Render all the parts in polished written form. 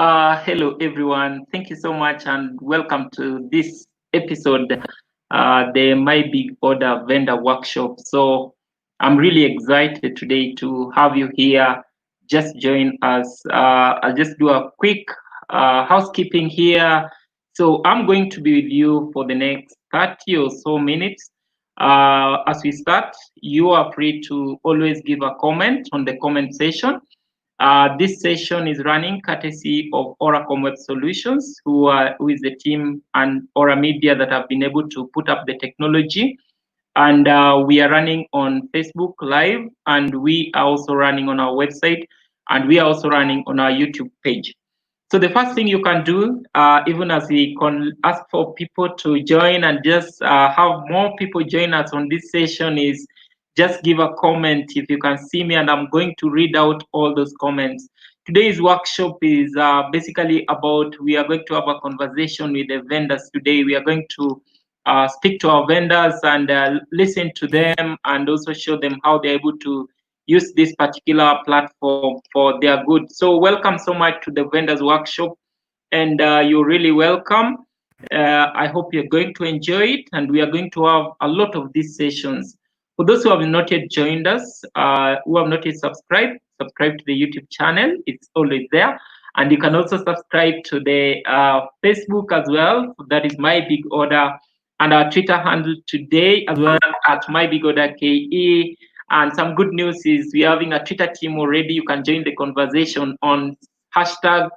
Hello, everyone. Thank you so much, and welcome to this episode, the My Big Order Vendor Workshop. So, I'm really excited today to have you here. Just join us. I'll just do a quick housekeeping here. So, I'm going to be with you for the next 30 or so minutes. As we start, you are free to always give a comment on the comment section. This session is running courtesy of Oracle Web Solutions, who is the team and Aura Media that have been able to put up the technology. And we are running on Facebook Live, and we are also running on our website, and we are also running on our YouTube page. So the first thing you can do, even as we can ask for people to join and just have more people join us on this session, is just give a comment if you can see me, and I'm going to read out all those comments. Today's workshop is basically about, we are going to have a conversation with the vendors today. We are going to speak to our vendors and listen to them, and also show them how they're able to use this particular platform for their good. So welcome so much to the vendors workshop, and you're really welcome. I hope you're going to enjoy it, and we are going to have a lot of these sessions. For those who have not yet joined us, who have not yet subscribe to the YouTube channel. It's always there. And you can also subscribe to the Facebook as well. That is My Big Order, and our Twitter handle today as well at Mybigorder KE. And some good news is we're having a Twitter team already. You can join the conversation on hashtag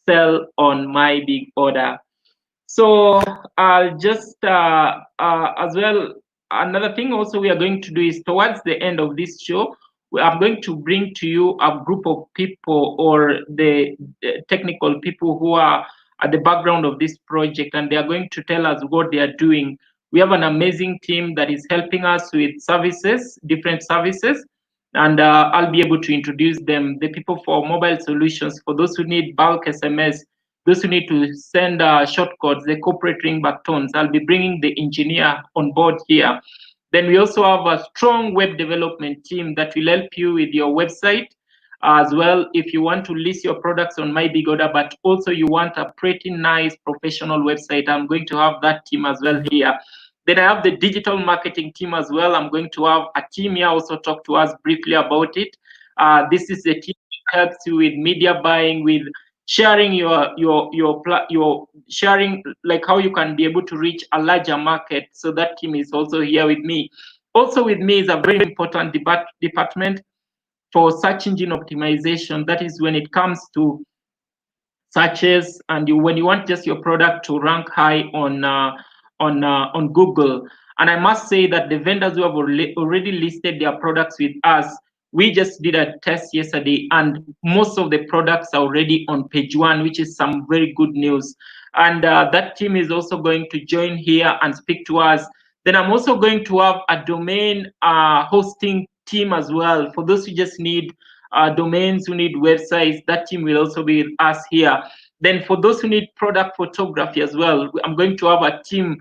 sell on My Big Order. So I'll just as well, another thing also we are going to do is towards the end of this show, I'm going to bring to you a group of people, or the technical people who are at the background of this project, and they are going to tell us what they are doing. We have an amazing team that is helping us with services, different services, and I'll be able to introduce them. The people for mobile solutions, for those who need bulk SMS, those who need to send shortcodes, the corporate ringback tones. I'll be bringing the engineer on board here. Then we also have a strong web development team that will help you with your website as well. If you want to list your products on Mybigorder, but also you want a pretty nice professional website, I'm going to have that team as well here. Then I have the digital marketing team as well. I'm going to have a team here also talk to us briefly about it. This is the team that helps you with media buying, with sharing your sharing, like how you can be able to reach a larger market. So that team is also here with me. Also with me is a very important department for search engine optimization. That is when it comes to searches, and when you want just your product to rank high on Google. And I must say that the vendors who have already listed their products with us, we just did a test yesterday, and most of the products are already on page one, which is some very good news. And that team is also going to join here and speak to us. Then I'm also going to have a domain hosting team as well. For those who just need domains, who need websites, that team will also be with us here. Then for those who need product photography as well, I'm going to have a team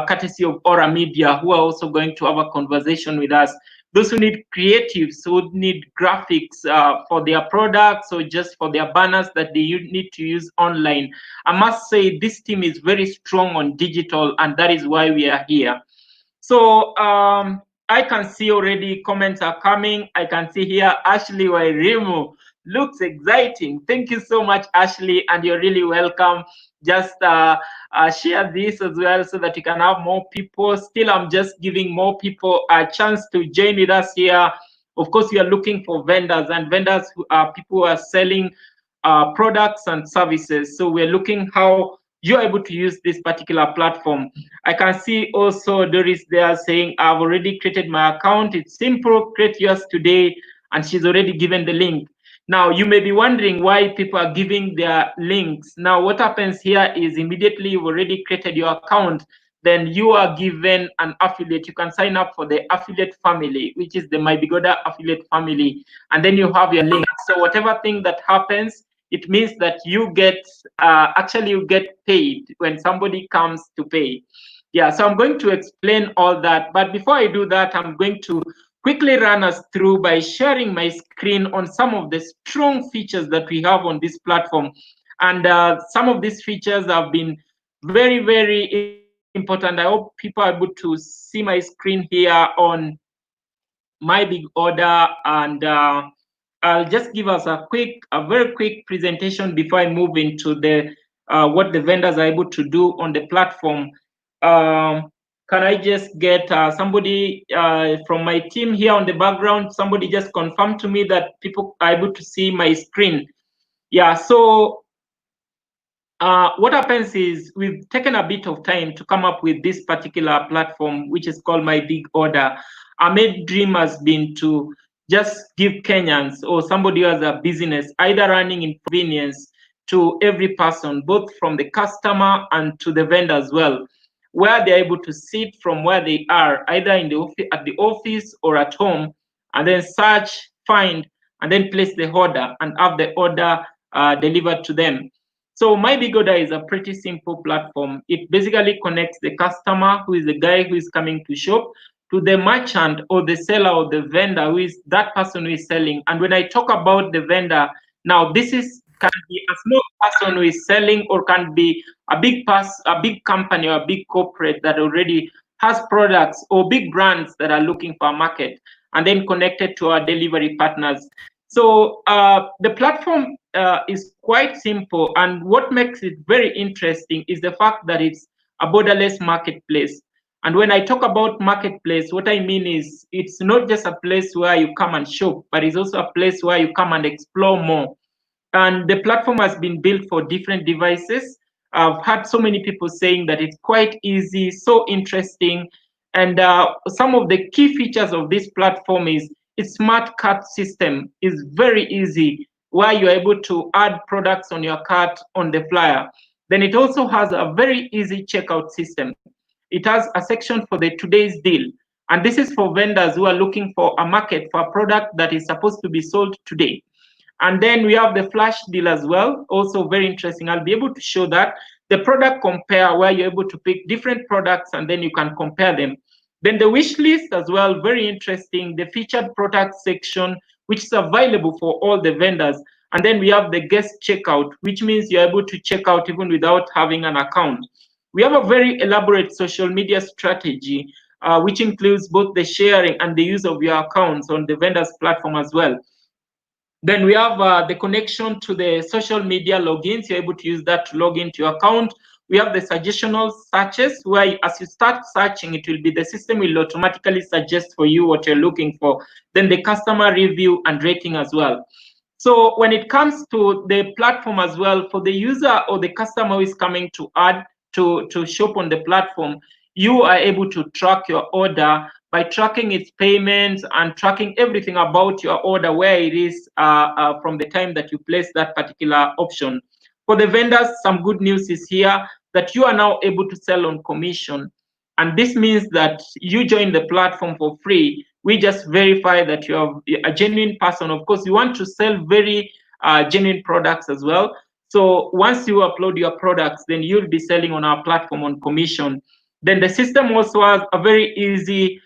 courtesy of Aura Media, who are also going to have a conversation with us. Those who need creatives, who need graphics for their products or just for their banners that they need to use online. I must say this team is very strong on digital, and that is why we are here. So I can see already comments are coming. I can see here Ashley Wairimu. Looks exciting. Thank you so much, Ashley, and you're really welcome. Just share this as well so that you can have more people. Still, I'm just giving more people a chance to join with us here. Of course, we are looking for vendors, and vendors who are people who are selling products and services. So we're looking how you're able to use this particular platform. I can see also Doris there saying, I've already created my account. It's simple, create yours today. And she's already given the link. Now, you may be wondering why people are giving their links. Now, what happens here is immediately you've already created your account, then you are given an affiliate. You can sign up for the affiliate family, which is the Mybigorder affiliate family. And then you have your link. So whatever thing that happens, it means that you get, actually you get paid when somebody comes to pay. Yeah, so I'm going to explain all that. But before I do that, I'm going to quickly run us through by sharing my screen on some of the strong features that we have on this platform. And some of these features have been very, very important. I hope people are able to see my screen here on Mybigorder, and I'll just give us a very quick presentation before I move into the what the vendors are able to do on the platform. Can I just get somebody from my team here on the background? Somebody just confirm to me that people are able to see my screen. Yeah, so what happens is we've taken a bit of time to come up with this particular platform, which is called Mybigorder. Our main dream has been to just give Kenyans or somebody who has a business either running in convenience to every person, both from the customer and to the vendor as well, where they're able to sit from where they are, either in at the office or at home, and then search, find, and then place the order and have the order delivered to them. So Mybigorder is a pretty simple platform. It basically connects the customer, who is the guy who is coming to shop, to the merchant or the seller or the vendor, who is that person who is selling. And when I talk about the vendor, now this can be a small person who is selling, or can be a big company or a big corporate that already has products, or big brands that are looking for a market, and then connected to our delivery partners. So the platform is quite simple, and what makes it very interesting is the fact that it's a borderless marketplace. And when I talk about marketplace, what I mean is it's not just a place where you come and shop, but it's also a place where you come and explore more. And the platform has been built for different devices. I've had so many people saying that it's quite easy, so interesting. And some of the key features of this platform is its smart cart system is very easy, where you're able to add products on your cart on the flyer. Then it also has a very easy checkout system. It has a section for the today's deal. And this is for vendors who are looking for a market for a product that is supposed to be sold today. And then we have the flash deal as well, also very interesting. I'll be able to show that. The product compare, where you're able to pick different products and then you can compare them. Then the wish list as well, very interesting. The featured product section, which is available for all the vendors. And then we have the guest checkout, which means you're able to check out even without having an account. We have a very elaborate social media strategy, which includes both the sharing and the use of your accounts on the vendor's platform as well. Then we have the connection to the social media logins. You're able to use that to log into your account. We have the suggestional searches, where as you start searching, it will be the system will automatically suggest for you what you're looking for. Then the customer review and rating as well. So when it comes to the platform as well, for the user or the customer who is coming to shop on the platform, you are able to track your order by tracking its payments and tracking everything about your order, where it is from the time that you place that particular option. For the vendors, some good news is here that you are now able to sell on commission. And this means that you join the platform for free. We just verify that you're a genuine person. Of course, you want to sell very genuine products as well. So once you upload your products, then you'll be selling on our platform on commission. Then the system also has a very easy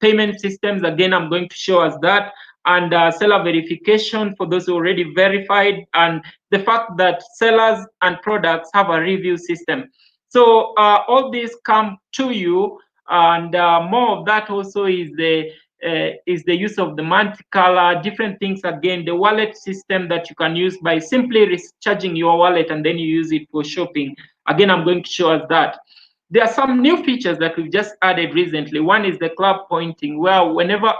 payment systems. Again, I'm going to show us that. And seller verification for those who already verified. And the fact that sellers and products have a review system. So all these come to you, and more of that also is the use of the multicolor, different things. Again, the wallet system that you can use by simply recharging your wallet and then you use it for shopping. Again, I'm going to show us that. There are some new features that we've just added recently. One is the club pointing, where whenever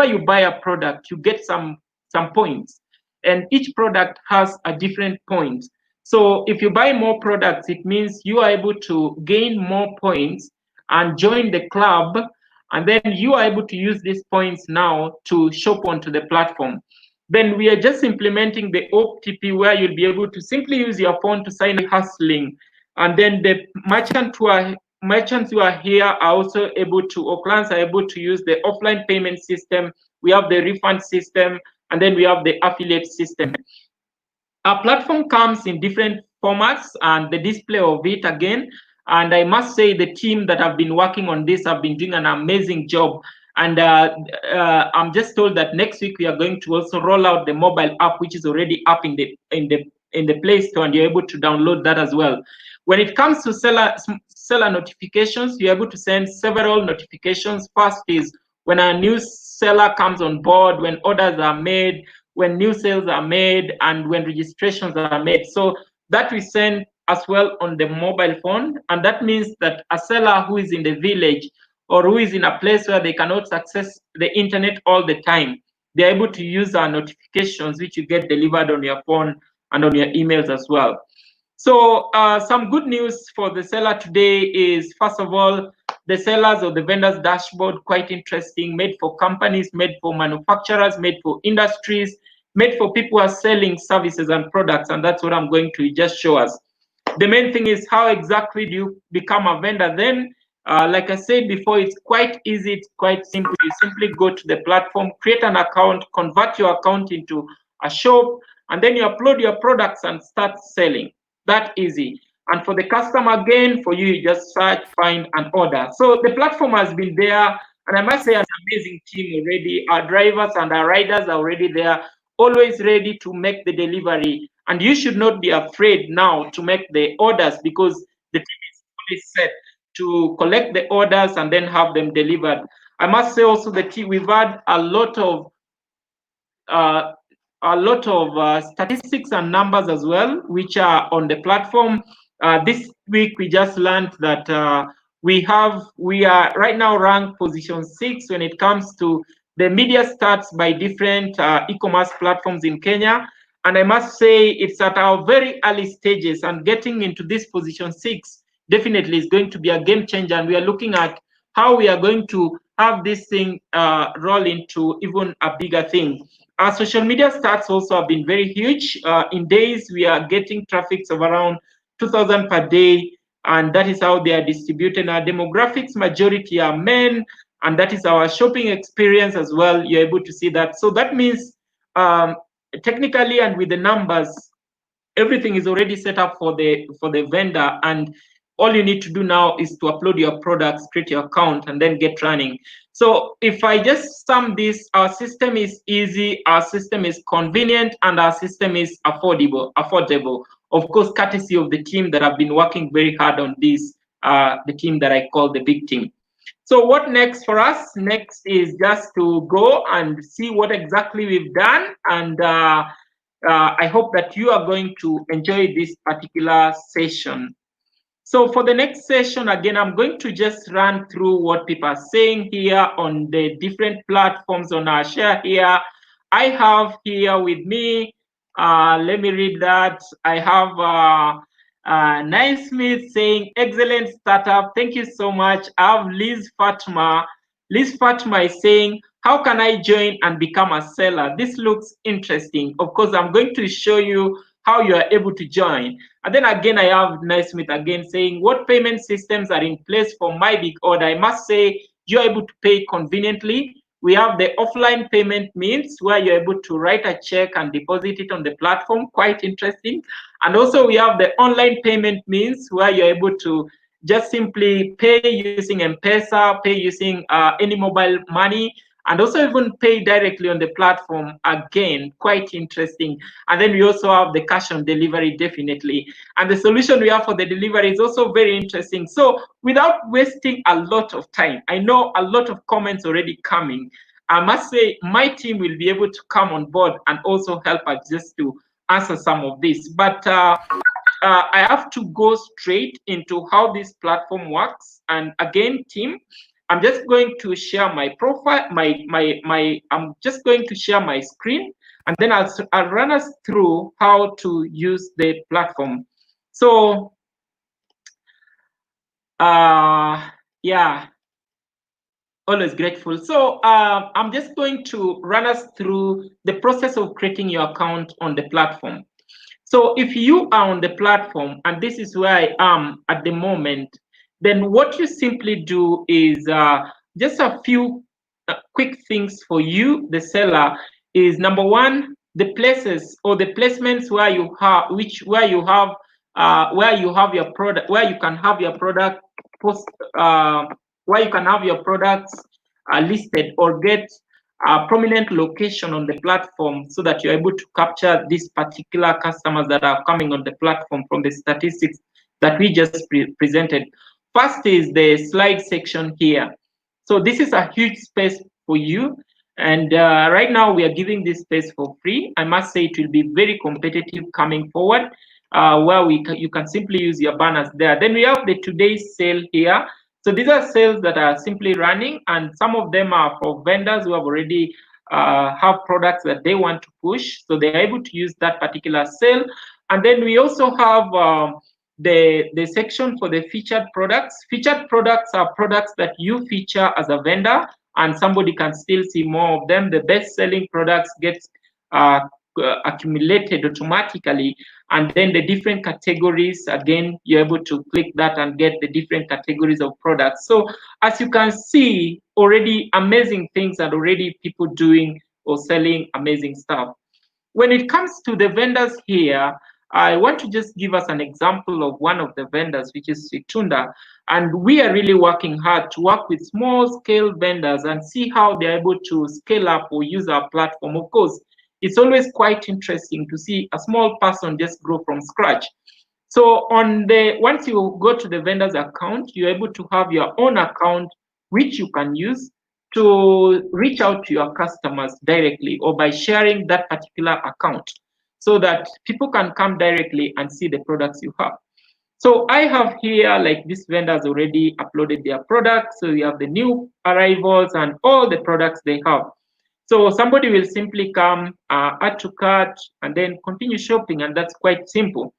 you buy a product, you get some points, and each product has a different point. So if you buy more products, it means you are able to gain more points and join the club, and then you are able to use these points now to shop onto the platform. Then we are just implementing the OTP, where you'll be able to simply use your phone to sign hustling. And then the merchants who are here are also able to, or clients are able to use the offline payment system. We have the refund system, and then we have the affiliate system. Our platform comes in different formats and the display of it again. And I must say the team that have been working on this have been doing an amazing job. And I'm just told that next week we are going to also roll out the mobile app, which is already up in the Play Store, and you're able to download that as well. When it comes to seller notifications, you're able to send several notifications. First is when a new seller comes on board, when orders are made, when new sales are made, and when registrations are made. So that we send as well on the mobile phone, and that means that a seller who is in the village or who is in a place where they cannot access the internet all the time, they're able to use our notifications, which you get delivered on your phone and on your emails as well. So some good news for the seller today is, first of all, the sellers or the vendors dashboard, quite interesting, made for companies, made for manufacturers, made for industries, made for people who are selling services and products, and that's what I'm going to just show us. The main thing is, how exactly do you become a vendor then? Like I said before, it's quite easy, it's quite simple. You simply go to the platform, create an account, convert your account into a shop, and then you upload your products and start selling. That easy. And for the customer, again, for you, you just search, find, and order. So the platform has been there, and I must say, an amazing team already. Our drivers and our riders are already there, always ready to make the delivery. And you should not be afraid now to make the orders, because the team is fully set to collect the orders and then have them delivered. I must say also, the team, we've had a lot of statistics and numbers as well, which are on the platform. This week we just learned that we are right now ranked position 6 when it comes to the media stats by different e-commerce platforms in Kenya. And I must say, it's at our very early stages, and getting into this position 6 definitely is going to be a game changer. And we are looking at how we are going to have this thing roll into even a bigger thing. Our social media stats also have been very huge. In days, we are getting traffics of around 2,000 per day, and that is how they are distributed. Our demographics, majority are men, and that is our shopping experience as well. You're able to see that. So that means technically, and with the numbers, everything is already set up for the vendor, and all you need to do now is to upload your products, create your account, and then get running. So if I just sum this, our system is easy, our system is convenient, and our system is affordable. Of course, courtesy of the team that have been working very hard on this, the team that I call the big team. So what next for us? Next is just to go and see what exactly we've done, and I hope that you are going to enjoy this particular session. So for the next session, again, I'm going to just run through what people are saying here on the different platforms on our share here. I have here with me, let me read that. I have Nice Smith saying, excellent startup. Thank you so much. I have Liz Fatma. Liz Fatma is saying, how can I join and become a seller? This looks interesting. Of course, I'm going to show you how you are able to join. And then again, I have Naismith again saying, what payment systems are in place for Mybigorder? I must say, you're able to pay conveniently. We have the offline payment means where you're able to write a check and deposit it on the platform, quite interesting. And also we have the online payment means where you're able to just simply pay using M-Pesa, pay using any mobile money, and also even pay directly on the platform. Again, quite interesting. And then we also have the cash on delivery, definitely. And the solution we have for the delivery is also very interesting. So without wasting a lot of time, I know a lot of comments already coming. I must say my team will be able to come on board and also help us just to answer some of this. But I have to go straight into how this platform works. And again, team, I'm just going to share my profile, I'm just going to share my screen, and then I'll run us through how to use the platform. So, yeah, always grateful. So I'm just going to run us through the process of creating your account on the platform. So if you are on the platform, and this is where I am at the moment, then what you simply do is just a few quick things for you, the seller, is number one, the places or the placements where you have, where you have your product, where you can have your product post, where you can have your products listed or get a prominent location on the platform so that you're able to capture these particular customers that are coming on the platform from the statistics that we just presented. First is the slide section here. So this is a huge space for you. And right now we are giving this space for free. I must say it will be very competitive coming forward, where you can simply use your banners there. Then we have the today's sale here. So these are sales that are simply running, and some of them are for vendors who have already have products that they want to push. So they're able to use that particular sale. And then we also have the section for the featured products. Featured products are products that you feature as a vendor, and somebody can still see more of them. The best-selling products get accumulated automatically, and then the different categories, again, you're able to click that and get the different categories of products. So as you can see, already amazing things are already people doing or selling amazing stuff. When it comes to the vendors here, I want to just give us an example of one of the vendors, which is Situnda. And we are really working hard to work with small scale vendors and see how they're able to scale up or use our platform. Of course, it's always quite interesting to see a small person just grow from scratch. So once you go to the vendor's account, you're able to have your own account, which you can use to reach out to your customers directly, or by sharing that particular account so that people can come directly and see the products you have. So I have here, like, this vendors already uploaded their products. So you have the new arrivals and all the products they have. So somebody will simply come, add to cart, and then continue shopping, and that's quite simple.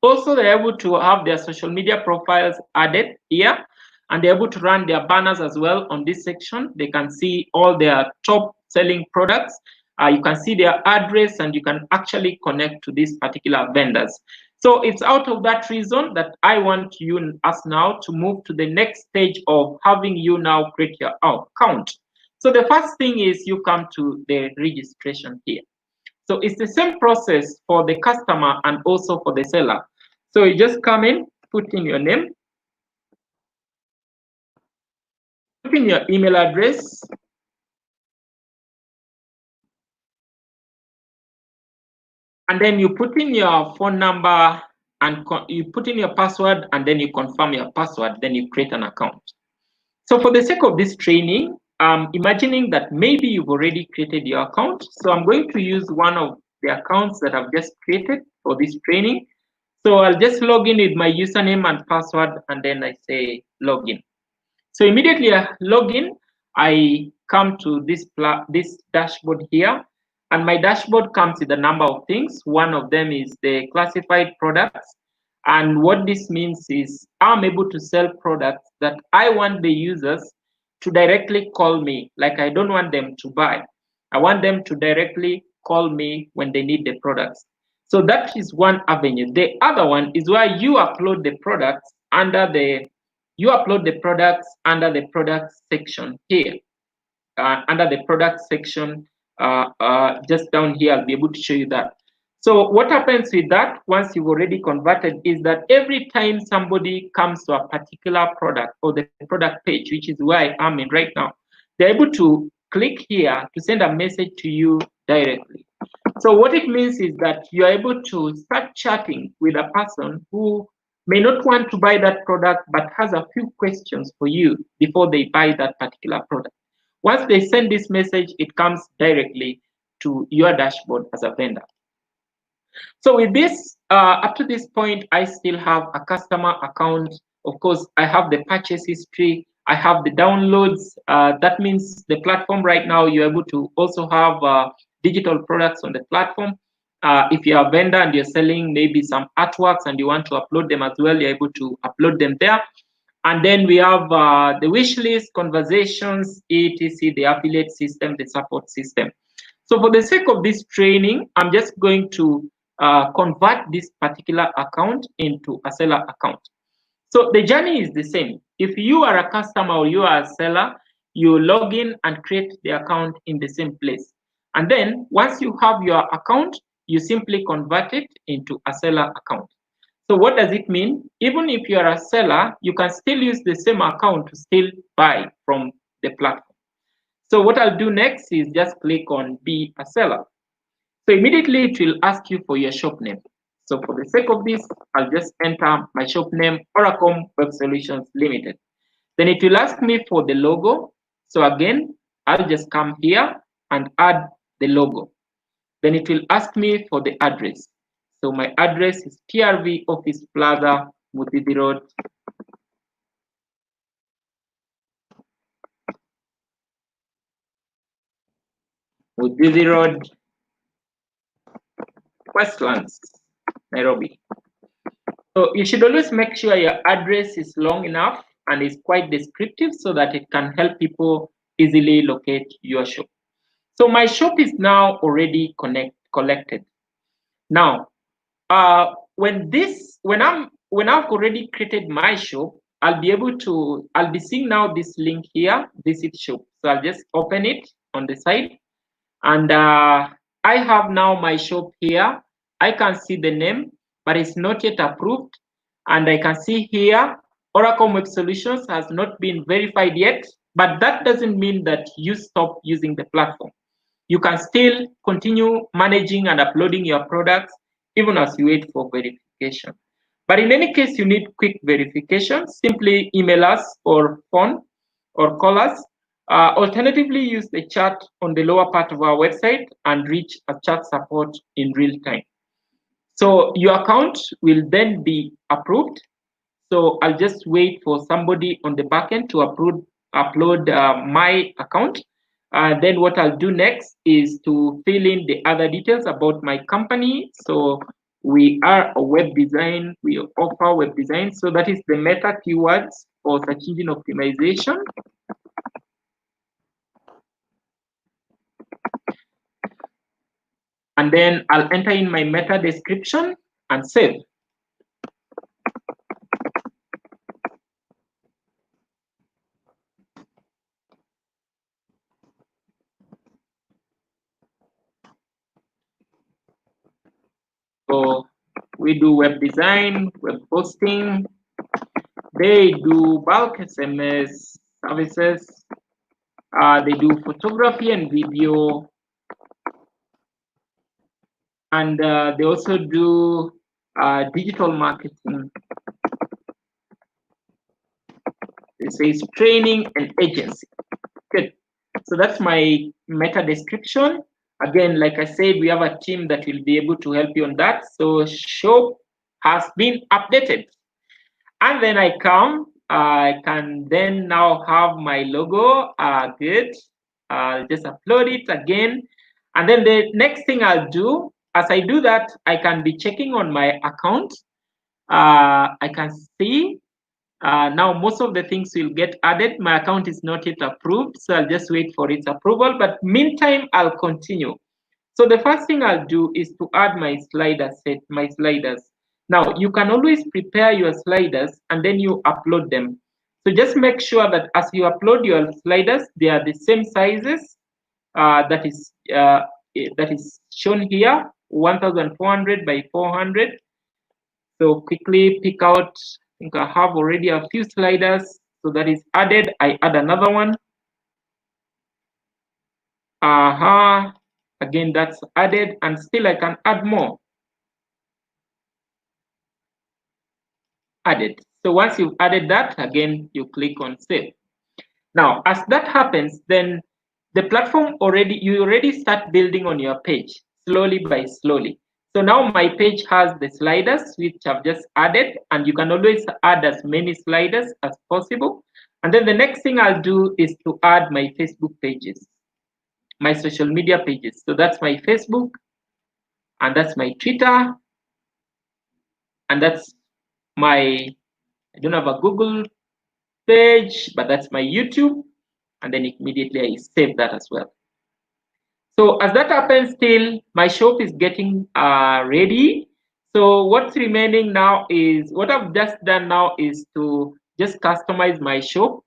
Also, they're able to have their social media profiles added here, and they're able to run their banners as well on this section. They can see all their top selling products. You can see their address, and you can actually connect to these particular vendors. So it's out of that reason that I want you and us now to move to the next stage of having you now create your account. So the first thing is you come to the registration here. So it's the same process for the customer and also for the seller. So you just come in, put in your name, put in your email address, and then you put in your phone number, and you put in your password, and then you confirm your password, then you create an account. So for the sake of this training, I'm imagining that maybe you've already created your account. So I'm going to use one of the accounts that I've just created for this training. So I'll just log in with my username and password, and then I say login. So immediately I log in, I come to this dashboard here, and my dashboard comes with a number of things. One of them is the classified products. And what this means is I'm able to sell products that I want the users to directly call me. Like, I don't want them to buy. I want them to directly call me when they need the products. So that is one avenue. The other one is where you upload the products under the product section here. Under the product section, just down here, I'll be able to show you that. So what happens with that, once you've already converted, is that every time somebody comes to a particular product or the product page, which is where I am in right now, they're able to click here to send a message to you directly. So what it means is that you're able to start chatting with a person who may not want to buy that product, but has a few questions for you before they buy that particular product. Once they send this message, it comes directly to your dashboard as a vendor. So with this, up to this point, I still have a customer account. Of course, I have the purchase history. I have the downloads. That means the platform right now, you're able to also have digital products on the platform. If you're a vendor and you're selling maybe some artworks and you want to upload them as well, you're able to upload them there. And then we have the wish list, conversations, etc., the affiliate system, the support system. So for the sake of this training, I'm just going to convert this particular account into a seller account. So the journey is the same. If you are a customer or you are a seller, you log in and create the account in the same place. And then once you have your account, you simply convert it into a seller account. So what does it mean? Even if you are a seller, you can still use the same account to still buy from the platform. So what I'll do next is just click on Be a Seller. So immediately it will ask you for your shop name. So for the sake of this, I'll just enter my shop name, Oracle Web Solutions Limited. Then it will ask me for the logo. So again, I'll just come here and add the logo. Then it will ask me for the address. So my address is PRV Office Plaza, Mutidi Road. Mutidi Road, Westlands, Nairobi. So you should always make sure your address is long enough and is quite descriptive so that it can help people easily locate your shop. So my shop is now already collected. Now, when I've already created my shop, I'll be seeing now this link here, visit shop. So I'll just open it on the side, and I have now my shop here. I can see the name, but it's not yet approved. And I can see here, Oracle Web Solutions has not been verified yet, but that doesn't mean that you stop using the platform. You can still continue managing and uploading your products even as you wait for verification. But in any case, you need quick verification. Simply email us or phone or call us. Alternatively, use the chat on the lower part of our website and reach a chat support in real time. So your account will then be approved. So I'll just wait for somebody on the backend to upload my account. Then what I'll do next is to fill in the other details about my company. So we are a web design, we offer web design. So that is the meta keywords for search engine optimization. And then I'll enter in my meta description and save. So we do web design, web hosting. They do bulk SMS services. They do photography and video. And they also do digital marketing. It says training and agency. Good. So that's my meta description. Again, like I said, we have a team that will be able to help you on that. So shop has been updated. And then I can then now have my logo. Good. I'll just upload it again. And then the next thing I'll do, as I do that, I can be checking on my account. I can see now most of the things will get added. My account is not yet approved, so I'll just wait for its approval. But meantime, I'll continue. So the first thing I'll do is to add my sliders. Now, you can always prepare your sliders and then you upload them. So just make sure that as you upload your sliders, they are the same sizes that is shown here, 1,400 by 400. So quickly pick out, I think I have already a few sliders. So that is added. I add another one. Again, that's added, and still I can add more. Added. So once you've added that, again, you click on save. Now, as that happens, then the platform you already start building on your page slowly by slowly. So now my page has the sliders, which I've just added, and you can always add as many sliders as possible. And then the next thing I'll do is to add my Facebook pages, my social media pages. So that's my Facebook, and that's my Twitter, and that's I don't have a Google page, but that's my YouTube. And then immediately I save that as well. So as that happens, still my shop is getting ready. So what's remaining now is, what I've just done now is to just customize my shop.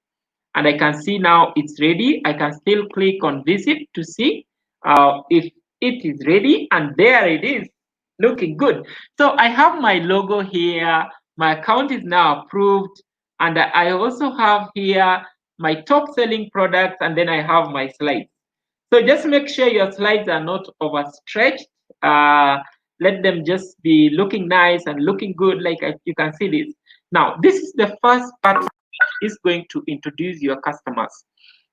And I can see now it's ready. I can still click on visit to see if it is ready. And there it is, looking good. So I have my logo here. My account is now approved. And I also have here my top selling products, and then I have my slides. So just make sure your slides are not overstretched. Let them just be looking nice and looking good, like you can see this. Now, this is the first part is going to introduce your customers.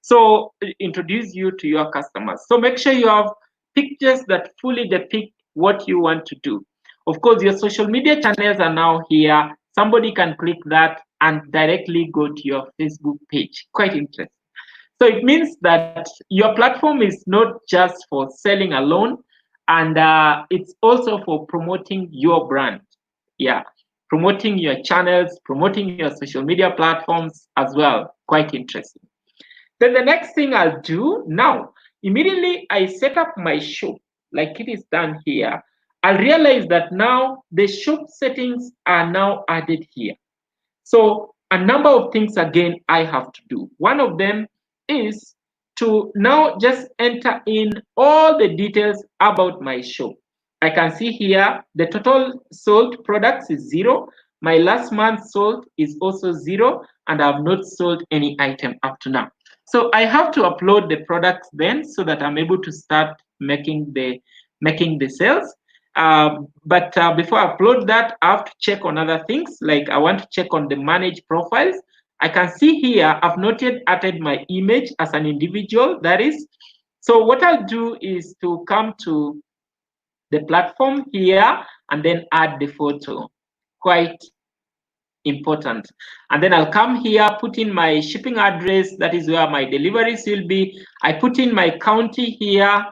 So introduce you to your customers. So make sure you have pictures that fully depict what you want to do. Of course, your social media channels are now here. Somebody can click that and directly go to your Facebook page. Quite interesting. So it means that your platform is not just for selling alone, and it's also for promoting your brand. Yeah, promoting your channels, promoting your social media platforms as well. Quite interesting. Then the next thing I'll do now, immediately I set up my shop like it is done here. I'll realize that now the shop settings are now added here. So a number of things again I have to do. One of them is to now just enter in all the details about my shop. I can see here the total sold products is 0. My last month sold is also 0, and I have not sold any item up to now. So I have to upload the products then so that I'm able to start making the sales. But before I upload that, I have to check on other things. Like I want to check on the manage profiles. I can see here I've not yet added my image as an individual. That is, so what I'll do is to come to the platform here and then add the photo. Quite important. And then I'll come here, put in my shipping address. That is where my deliveries will be. I put in my county here,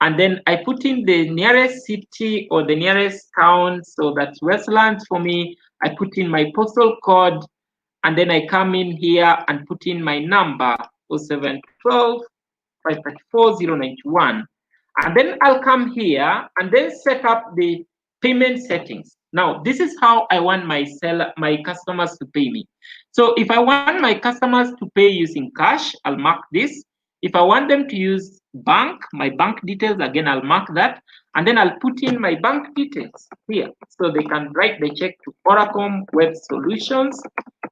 and then I put in the nearest city or the nearest town. So that's Westlands for me. I put in my postal code, and then I come in here and put in my number 0712 534 091. And then I'll come here and then set up the payment settings. Now, this is how I want my customers to pay me. So if I want my customers to pay using cash, I'll mark this. If I want them to use my bank details, again, I'll mark that. And then I'll put in my bank details here so they can write the check to Oracom Web Solutions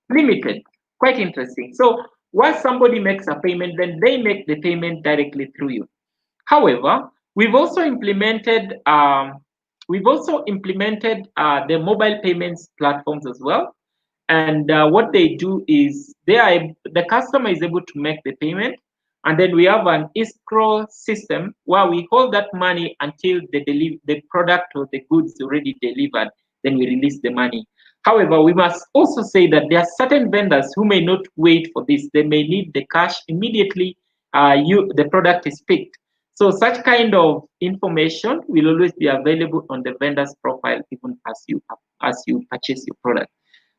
Limited. Quite interesting. So once somebody makes a payment, then they make the payment directly through you. However, we've also implemented the mobile payments platforms as well. And what they do is the customer is able to make the payment, and then we have an escrow system where we hold that money until the product or the goods already delivered. Then we release the money. However, we must also say that there are certain vendors who may not wait for this. They may need the cash immediately the product is picked. So such kind of information will always be available on the vendor's profile even as you purchase your product.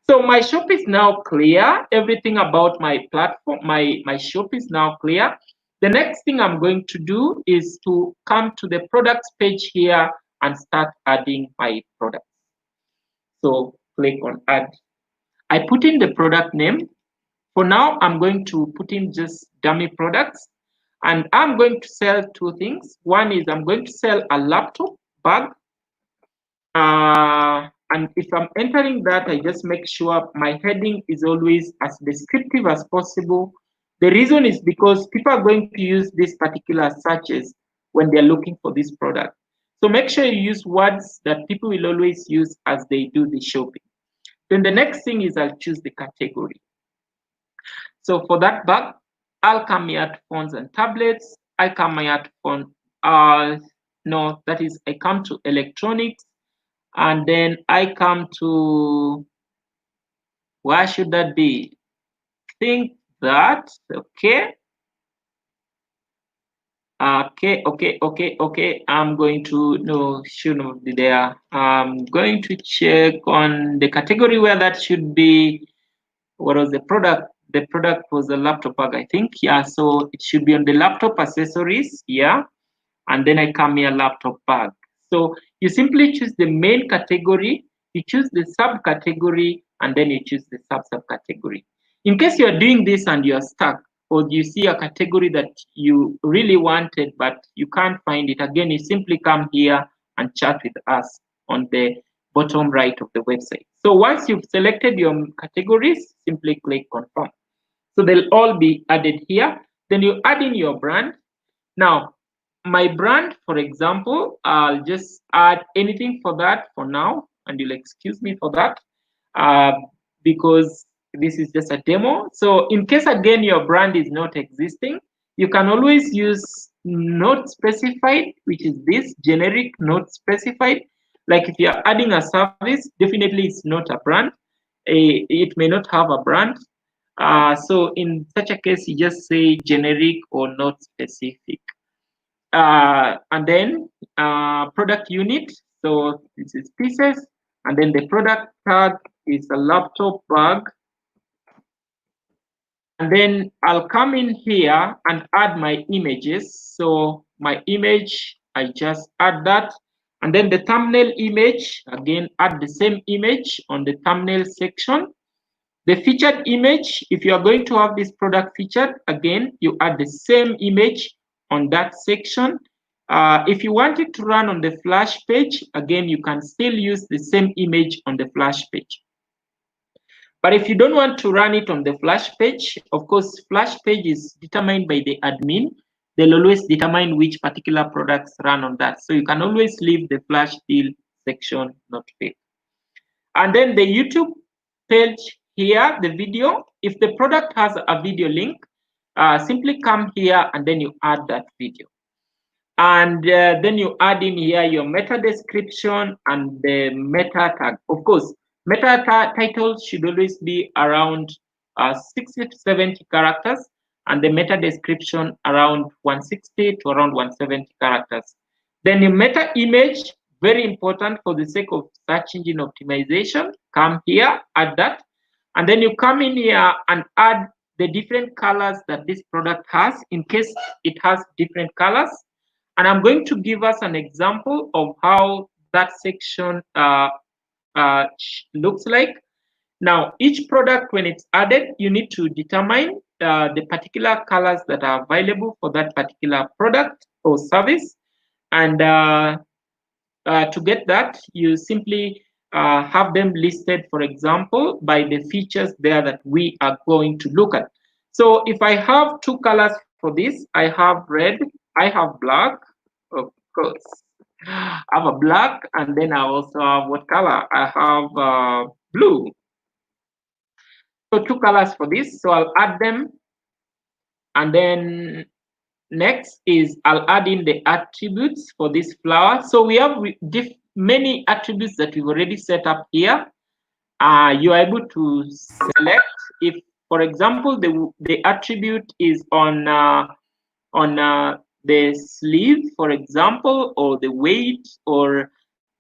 So my shop is now clear. Everything about my platform, my shop is now clear. The next thing I'm going to do is to come to the products page here and start adding my products. So click on add. I put in the product name. For now, I'm going to put in just dummy products, and I'm going to sell two things. One is I'm going to sell a laptop bag. And if I'm entering that, I just make sure my heading is always as descriptive as possible. The reason is because people are going to use these particular searches when they're looking for this product. So make sure you use words that people will always use as they do the shopping. Then the next thing is I'll choose the category. So for that bag, I'll come here to phones and tablets. I come here to phone. I come to electronics. And then I come to, where should that be? Think that, okay. Okay. I'm going to, no, should not be there. I'm going to check on the category where that should be. What was the product? The product was a laptop bag, I think. Yeah, so it should be on the laptop accessories. Yeah. And then I come here, laptop bag. So you simply choose the main category, you choose the subcategory, and then you choose the subcategory. In case you are doing this and you are stuck, or you see a category that you really wanted but you can't find it, again, you simply come here and chat with us on the bottom right of the website. So once you've selected your categories, simply click confirm. So they'll all be added here. Then you add in your brand. Now, my brand, for example, I'll just add anything for that for now, and you'll excuse me for that uh, because this is just a demo. So in case, again, your brand is not existing, you can always use not specified, which is this generic not specified. Like if you're adding a service, definitely it's not a brand. It may not have a brand. So in such a case, you just say generic or not specific. And then product unit. So this is pieces. And then the product tag is a laptop bag. And then I'll come in here and add my images. So my image, I just add that. And then the thumbnail image, again, add the same image on the thumbnail section. The featured image, if you are going to have this product featured, again, you add the same image on that section. If you want it to run on the flash page, again, you can still use the same image on the flash page. But if you don't want to run it on the flash page, of course, flash page is determined by the admin. They'll always determine which particular products run on that. So you can always leave the flash deal section not filled. And then the YouTube page here, the video, if the product has a video link, simply come here and then you add that video. And then you add in here your meta description and the meta tag. Of course, meta titles should always be around 60 to 70 characters, and the meta description around 160 to around 170 characters. Then your meta image, very important for the sake of search engine optimization. Come here, add that. And then you come in here and add the different colors that this product has in case it has different colors. And I'm going to give us an example of how that section looks like. Now, each product, when it's added, you need to determine the particular colors that are available for that particular product or service. And to get that, you simply have them listed, for example, by the features there that we are going to look at. So if I have two colors for this, I have red, I have black, of course. I have a black, and then I also have what color? I have blue. So two colors for this. So I'll add them. And then next is I'll add in the attributes for this flower. So we have many attributes that we've already set up here. You are able to select if, for example, the attribute is on the sleeve, for example, or the weight, or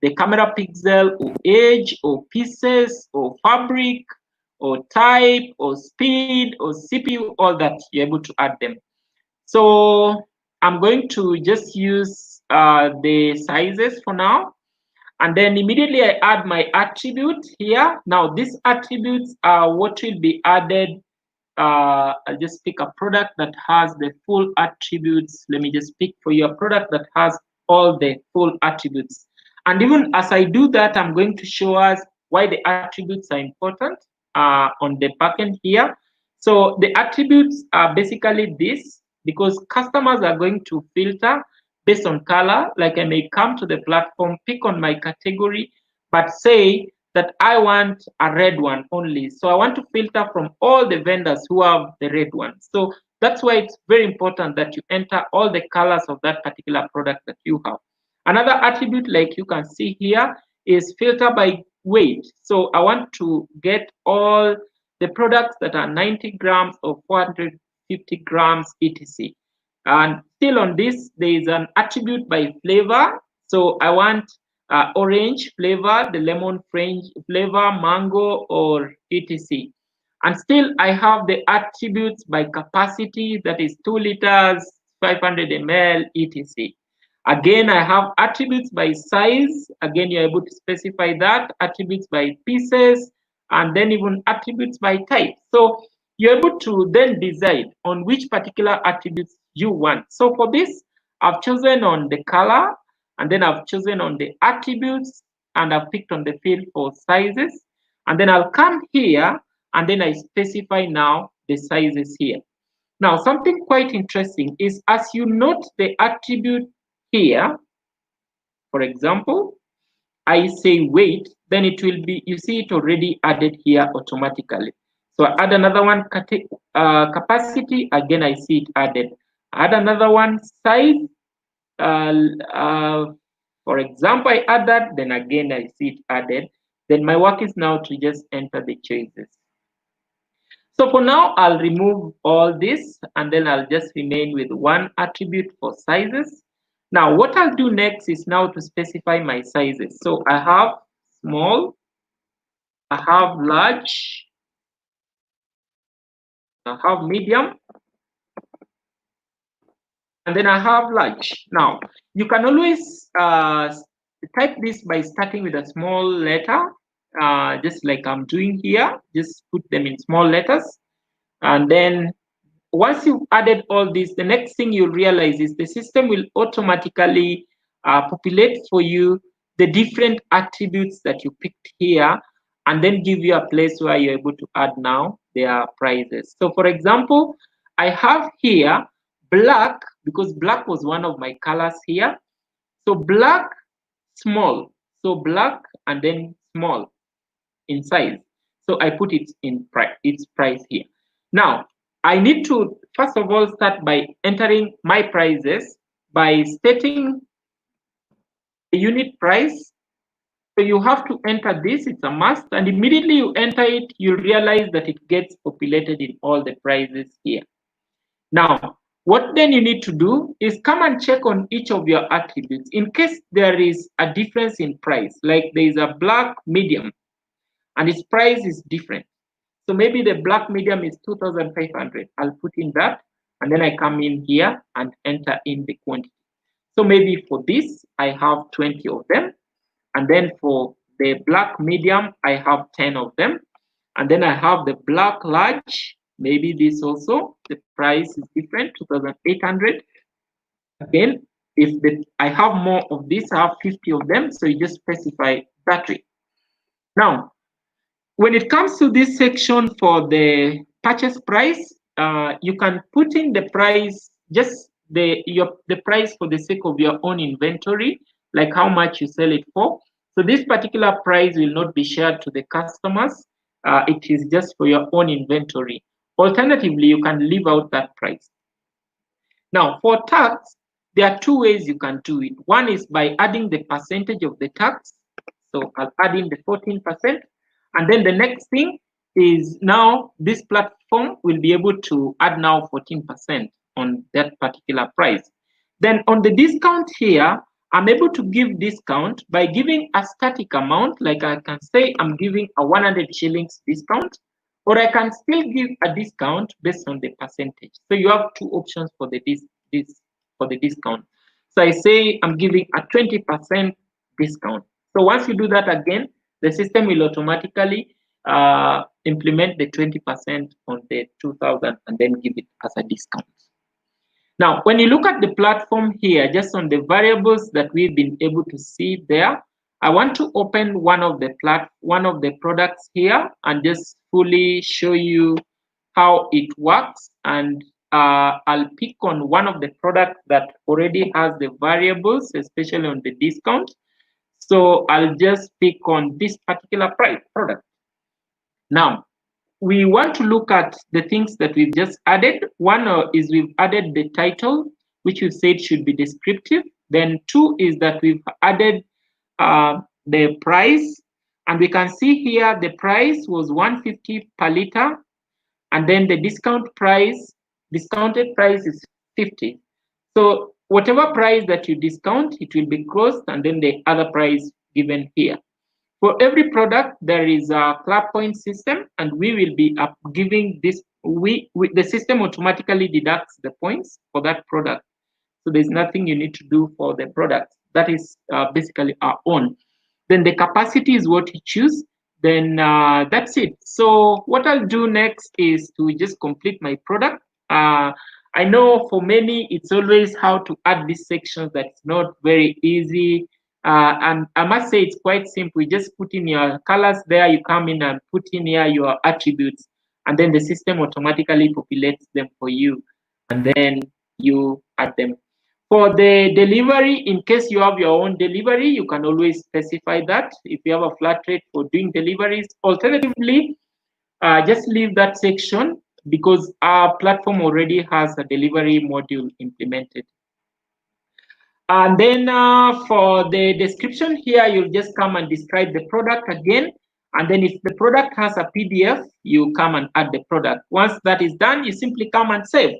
the camera pixel, or age, or pieces, or fabric, or type, or speed, or CPU, all that, you're able to add them. So I'm going to just use the sizes for now. And then immediately I add my attribute here. Now these attributes are what will be added. I'll just pick a product that has the full attributes. Let me just pick for you a product that has all the full attributes. And even as I do that, I'm going to show us why the attributes are important on the backend here. So the attributes are basically this, because customers are going to filter based on color. Like I may come to the platform, pick on my category, but say that I want a red one only. So I want to filter from all the vendors who have the red one. So that's why it's very important that you enter all the colors of that particular product that you have. Another attribute, like you can see here, is filter by weight. So I want to get all the products that are 90 grams or 450 grams, etc. And still on this, there is an attribute by flavor. So I want orange flavor, the lemon flavor, mango, or etc. And still I have the attributes by capacity, that is 2 liters, 500 ml, etc. Again, I have attributes by size. Again, you're able to specify that, attributes by pieces, and then even attributes by type. So you're able to then decide on which particular attributes you want. So for this, I've chosen on the color, and then I've chosen on the attributes, and I've picked on the field for sizes. And then I'll come here, and then I specify now the sizes here. Now, something quite interesting is as you note the attribute here, for example, I say weight, then it will be, you see it already added here automatically. So I add another one, capacity, again, I see it added. I add another one, size, uh, uh, for example, I add that, then again, I see it added. Then my work is now to just enter the choices. So for now, I'll remove all this and then I'll just remain with one attribute for sizes. Now, what I'll do next is now to specify my sizes. So I have small, I have large, I have medium, and then I have large. Now, you can always type this by starting with a small letter, just like I'm doing here. Just put them in small letters. And then once you've added all this, the next thing you'll realize is the system will automatically populate for you the different attributes that you picked here, and then give you a place where you're able to add now their prices. So for example, I have here black, because black was one of my colors here. So black, small. So black and then small in size. So I put it in its price here. Now, I need to first of all start by entering my prices by stating the unit price. So you have to enter this, it's a must, and immediately you enter it, you realize that it gets populated in all the prices here. Now, what then you need to do is come and check on each of your attributes in case there is a difference in price, like there is a black medium and its price is different. So maybe the black medium is 2,500. I'll put in that, and then I come in here and enter in the quantity. So maybe for this, I have 20 of them. And then for the black medium, I have 10 of them. And then I have the black large, maybe this also, the price is different, 2,800. Again, if I have more of this, I have 50 of them. So you just specify that way. Now, when it comes to this section for the purchase price, you can put in the price, just the price for the sake of your own inventory, like how much you sell it for. So this particular price will not be shared to the customers. It is just for your own inventory. Alternatively, you can leave out that price. Now, for tax, there are two ways you can do it. One is by adding the percentage of the tax. So I'll add in the 14%. And then the next thing is now this platform will be able to add now 14% on that particular price. Then on the discount here, I'm able to give discount by giving a static amount, like I can say I'm giving a 100 shillings discount, or I can still give a discount based on the percentage. So you have two options for the discount. So I say I'm giving a 20% discount. So once you do that again, the system will automatically implement the 20% on the 2,000 and then give it as a discount. Now, when you look at the platform here, just on the variables that we've been able to see there, I want to open one of the products here and just fully show you how it works. And I'll pick on one of the products that already has the variables, especially on the discount. So I'll just pick on this particular product. Now, we want to look at the things that we've just added. One is we've added the title, which we said should be descriptive. Then two is that we've added the price. And we can see here the price was 150 per liter. And then the discounted price is 50. So whatever price that you discount, it will be crossed and then the other price given here. For every product, there is a club point system, and we will be giving this. The system automatically deducts the points for that product. So there's nothing you need to do for the product. That is basically our own. Then the capacity is what you choose. Then that's it. So what I'll do next is to just complete my product. I know for many, it's always how to add these sections that's not very easy. And I must say it's quite simple. You just put in your colors there, you come in and put in here your attributes, and then the system automatically populates them for you, and then you add them. For the delivery, in case you have your own delivery, you can always specify that if you have a flat rate for doing deliveries. Alternatively, just leave that section because our platform already has a delivery module implemented. And then for the description here, you'll just come and describe the product again. And then if the product has a PDF, you come and add the product. Once that is done, you simply come and save.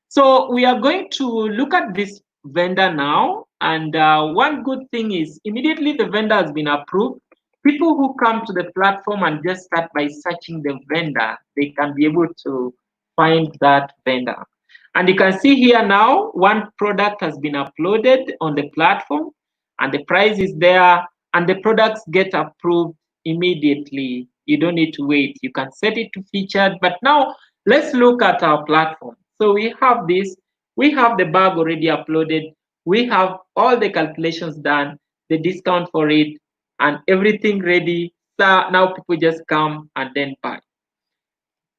So we are going to look at this vendor now. And one good thing is immediately the vendor has been approved, people who come to the platform and just start by searching the vendor, they can be able to find that vendor. And you can see here now, one product has been uploaded on the platform and the price is there and the products get approved immediately. You don't need to wait. You can set it to featured. But now let's look at our platform. So we have this, we have the bag already uploaded. We have all the calculations done, the discount for it, and everything ready. So now people just come and then buy.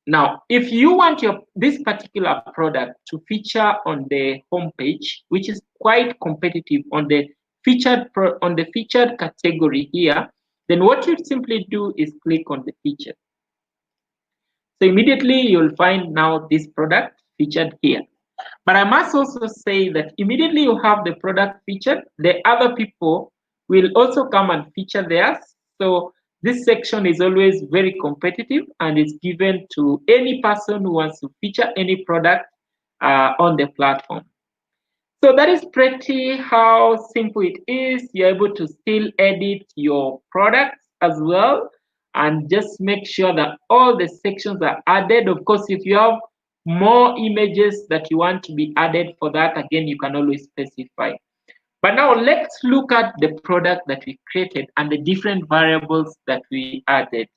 Now, if you want this particular product to feature on the homepage, which is quite competitive on the featured category here, then what you simply do is click on the feature. So immediately you'll find now this product featured here. But I must also say that immediately you have the product featured, the other people will also come and feature theirs. So this section is always very competitive and is given to any person who wants to feature any product on the platform. So that is pretty how simple it is. You're able to still edit your products as well and just make sure that all the sections are added. Of course, if you have more images that you want to be added for that, again, you can always specify. But now let's look at the product that we created and the different variables that we added.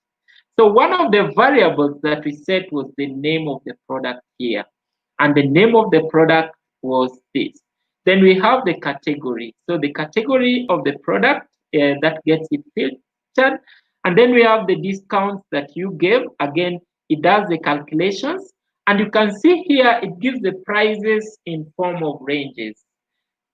So one of the variables that we set was the name of the product here. And the name of the product was this. Then we have the category. So the category of the product that gets it filtered. And then we have the discounts that you gave. Again, it does the calculations. And you can see here, it gives the prices in form of ranges.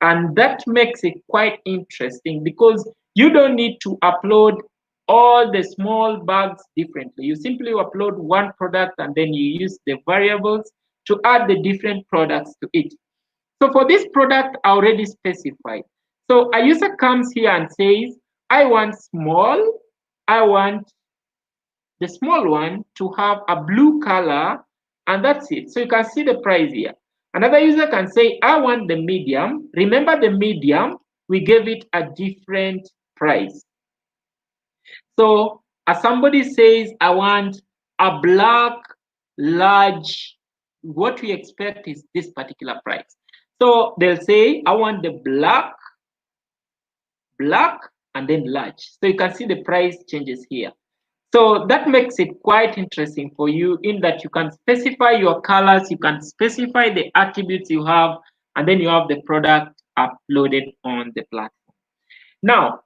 And that makes it quite interesting because you don't need to upload all the small bags differently. You simply upload one product and then you use the variables to add the different products to it. So for this product, I already specified. So a user comes here and says, I want small, I want the small one to have a blue color, and that's it. So you can see the price here. Another user can say, I want the medium. Remember the medium, we gave it a different price. So as somebody says, I want a black, large, what we expect is this particular price. So they'll say, I want the black, and then large. So you can see the price changes here. So that makes it quite interesting for you in that you can specify your colors, you can specify the attributes you have, and then you have the product uploaded on the platform. Now,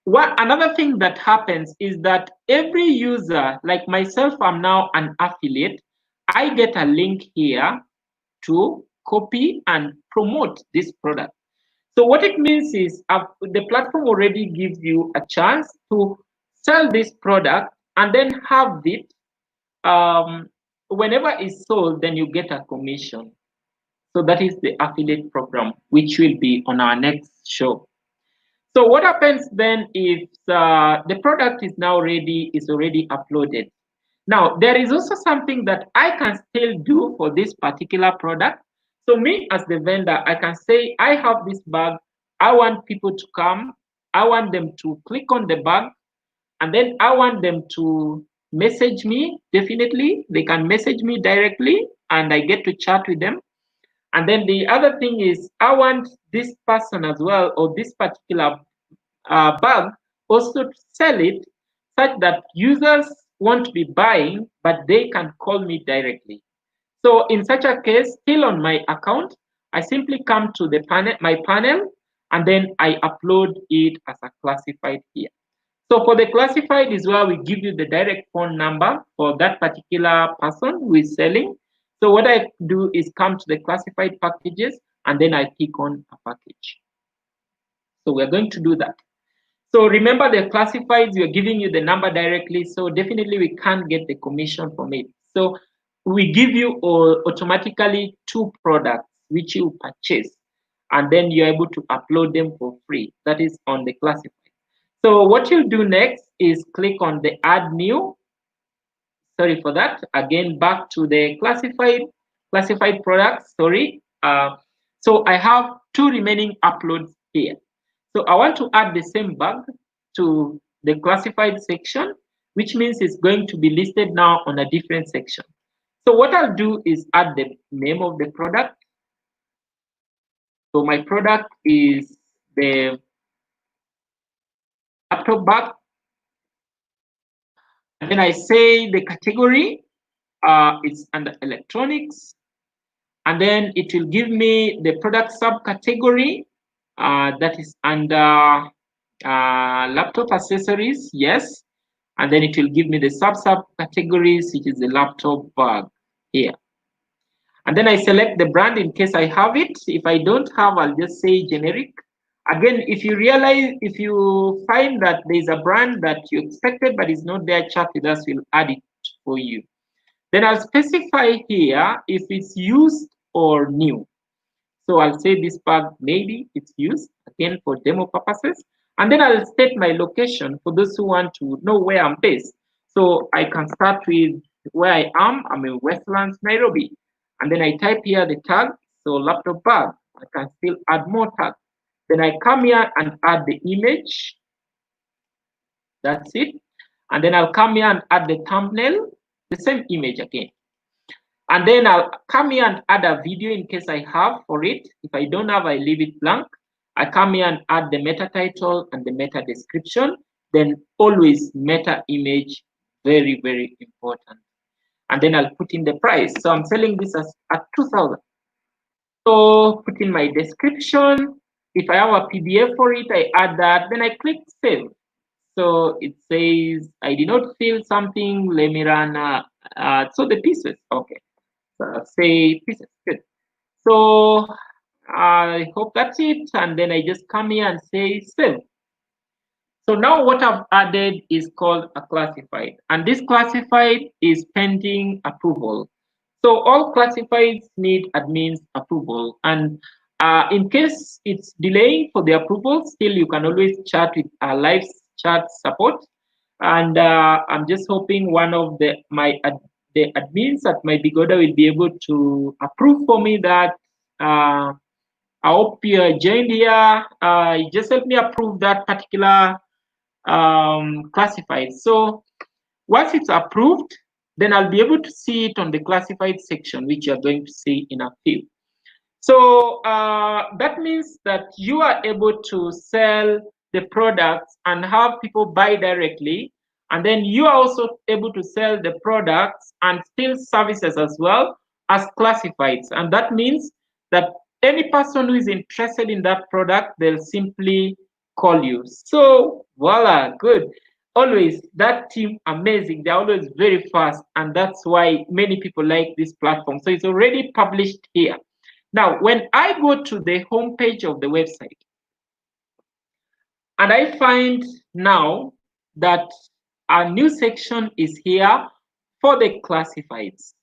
another thing that happens is that every user, like myself, I'm now an affiliate, I get a link here to copy and promote this product. So what it means is the platform already gives you a chance to sell this product and then have it. Whenever it's sold, then you get a commission. So that is the affiliate program, which will be on our next show. So what happens then if the product is now ready, is already uploaded. Now, there is also something that I can still do for this particular product. So me as the vendor, I can say, I have this bag. I want people to come. I want them to click on the bag. And then I want them to message me. Definitely, they can message me directly and I get to chat with them. And then the other thing is, I want this person as well, or this particular bag, also to sell it such that users won't be buying, but they can call me directly. So in such a case, still on my account, I simply come to the panel, my panel, and then I upload it as a classified here. So for the classified is where we give you the direct phone number for that particular person who is selling. So what I do is come to the classified packages and then I click on a package. So we're going to do that. So remember the classifieds, we're giving you the number directly. So definitely we can't get the commission from it. So we give you automatically 2 products which you purchase, and then you're able to upload them for free. That is on the classified. So what you do next is click on the add new. Sorry for that. Again, back to the classified products. Sorry. So I have 2 remaining uploads here. So I want to add the same bag to the classified section, which means it's going to be listed now on a different section. So what I'll do is add the name of the product. So my product is the laptop bag. And then I say the category is under electronics. And then it will give me the product subcategory that is under laptop accessories, yes. And then it will give me the subcategories, which is the laptop bag here. And then I select the brand in case I have it. If I don't have, I'll just say generic. Again, if you find that there's a brand that you expected but is not there, chat with us, we'll add it for you. Then I'll specify here if it's used or new. So I'll say this bag, maybe it's used, again, for demo purposes. And then I'll state my location for those who want to know where I'm based. So I can start with where I am. I'm in Westlands, Nairobi. And then I type here the tag, so laptop bag. I can still add more tags. Then I come here and add the image. That's it. And then I'll come here and add the thumbnail, the same image again. And then I'll come here and add a video in case I have for it. If I don't have, I leave it blank. I come here and add the meta title and the meta description. Then always meta image, very, very important. And then I'll put in the price. So I'm selling this at 2,000. So put in my description. If I have a PDF for it, I add that. Then I click save. So it says I did not fill something. Let me run. So the pieces, okay. So say pieces, good. So I hope that's it. And then I just come here and say save. So now what I've added is called a classified. And this classified is pending approval. So all classifieds need admin's approval. And in case it's delaying for the approval, still you can always chat with our live chat support. And I'm just hoping one of the admins at Mybigorder will be able to approve for me that. I hope you joined here. Just help me approve that particular classified. So once it's approved, then I'll be able to see it on the classified section, which you're going to see in a few. So that means that you are able to sell the products and have people buy directly. And then you are also able to sell the products and still services as well as classifieds. And that means that any person who is interested in that product, they'll simply call you. So voila, good. Always that team, amazing. They're always very fast. And that's why many people like this platform. So it's already published here. Now, when I go to the homepage of the website, and I find now that a new section is here for the classifieds.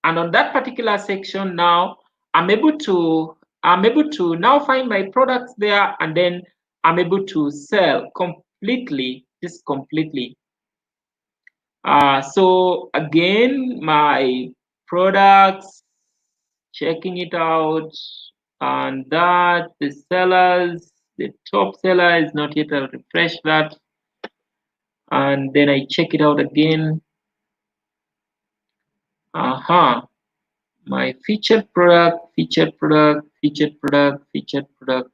And on that particular section now, I'm able to now find my products there, and then I'm able to sell completely, just completely. So again, my products, checking it out, and that the sellers, the top seller is not yet. I'll refresh that, and then I check it out again. My featured product, featured product, featured product, featured product.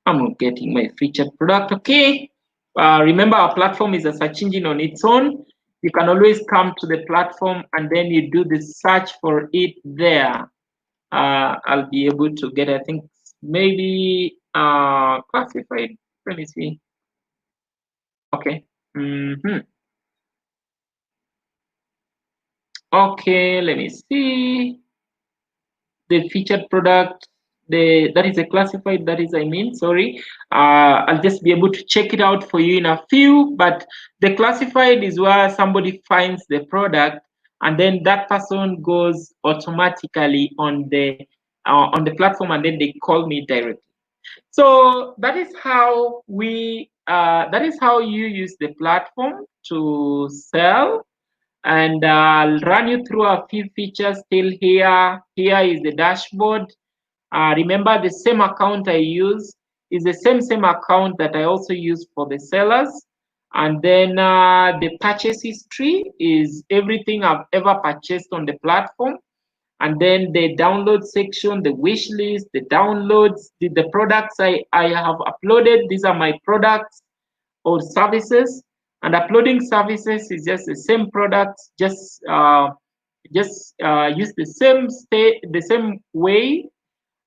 I'm not getting my featured product. Okay. Remember, our platform is a search engine on its own. You can always come to the platform and then you do the search for it there. I'll be able to get, I think, maybe classified Let me see. Okay. Okay, let me see. The featured product, that is a classified, that is, I mean, sorry. I'll just be able to check it out for you in a few, but the classified is where somebody finds the product and then that person goes automatically on the platform and then they call me directly. So that is how that is how you use the platform to sell. And I'll run you through a few features still here. Here is the dashboard. Remember, the same account I use is the same account that I also use for the sellers. And then the purchase history is everything I've ever purchased on the platform. And then the download section, the wish list, the downloads, the products I have uploaded. These are my products or services. And uploading services is just the same products, just use the same way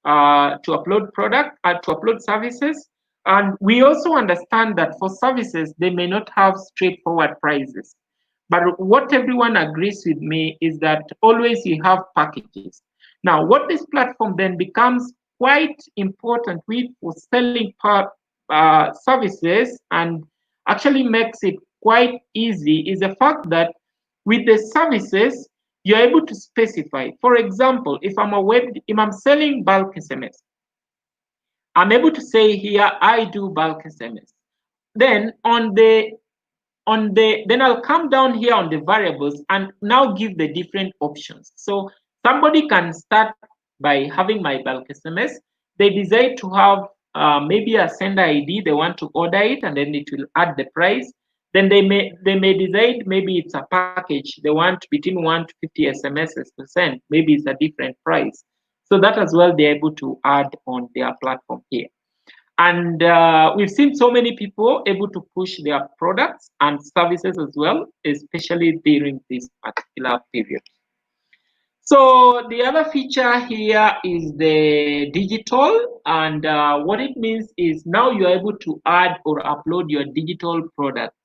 to upload to upload services. And we also understand that for services, they may not have straightforward prices. But what everyone agrees with me is that always you have packages. Now, what this platform then becomes quite important with for selling services and actually makes it quite easy is the fact that with the services, you're able to specify. For example, if I'm selling bulk SMS, I'm able to say here, I do bulk SMS. Then then I'll come down here on the variables and now give the different options. So somebody can start by having my bulk SMS. They decide to have maybe a sender ID, they want to order it and then it will add the price. Then they may decide maybe it's a package. They want between 1 to 50 SMSs to send. Maybe it's a different price. So that as well, they're able to add on their platform here. And we've seen so many people able to push their products and services as well, especially during this particular period. So the other feature here is the digital, and what it means is now you're able to add or upload your digital products.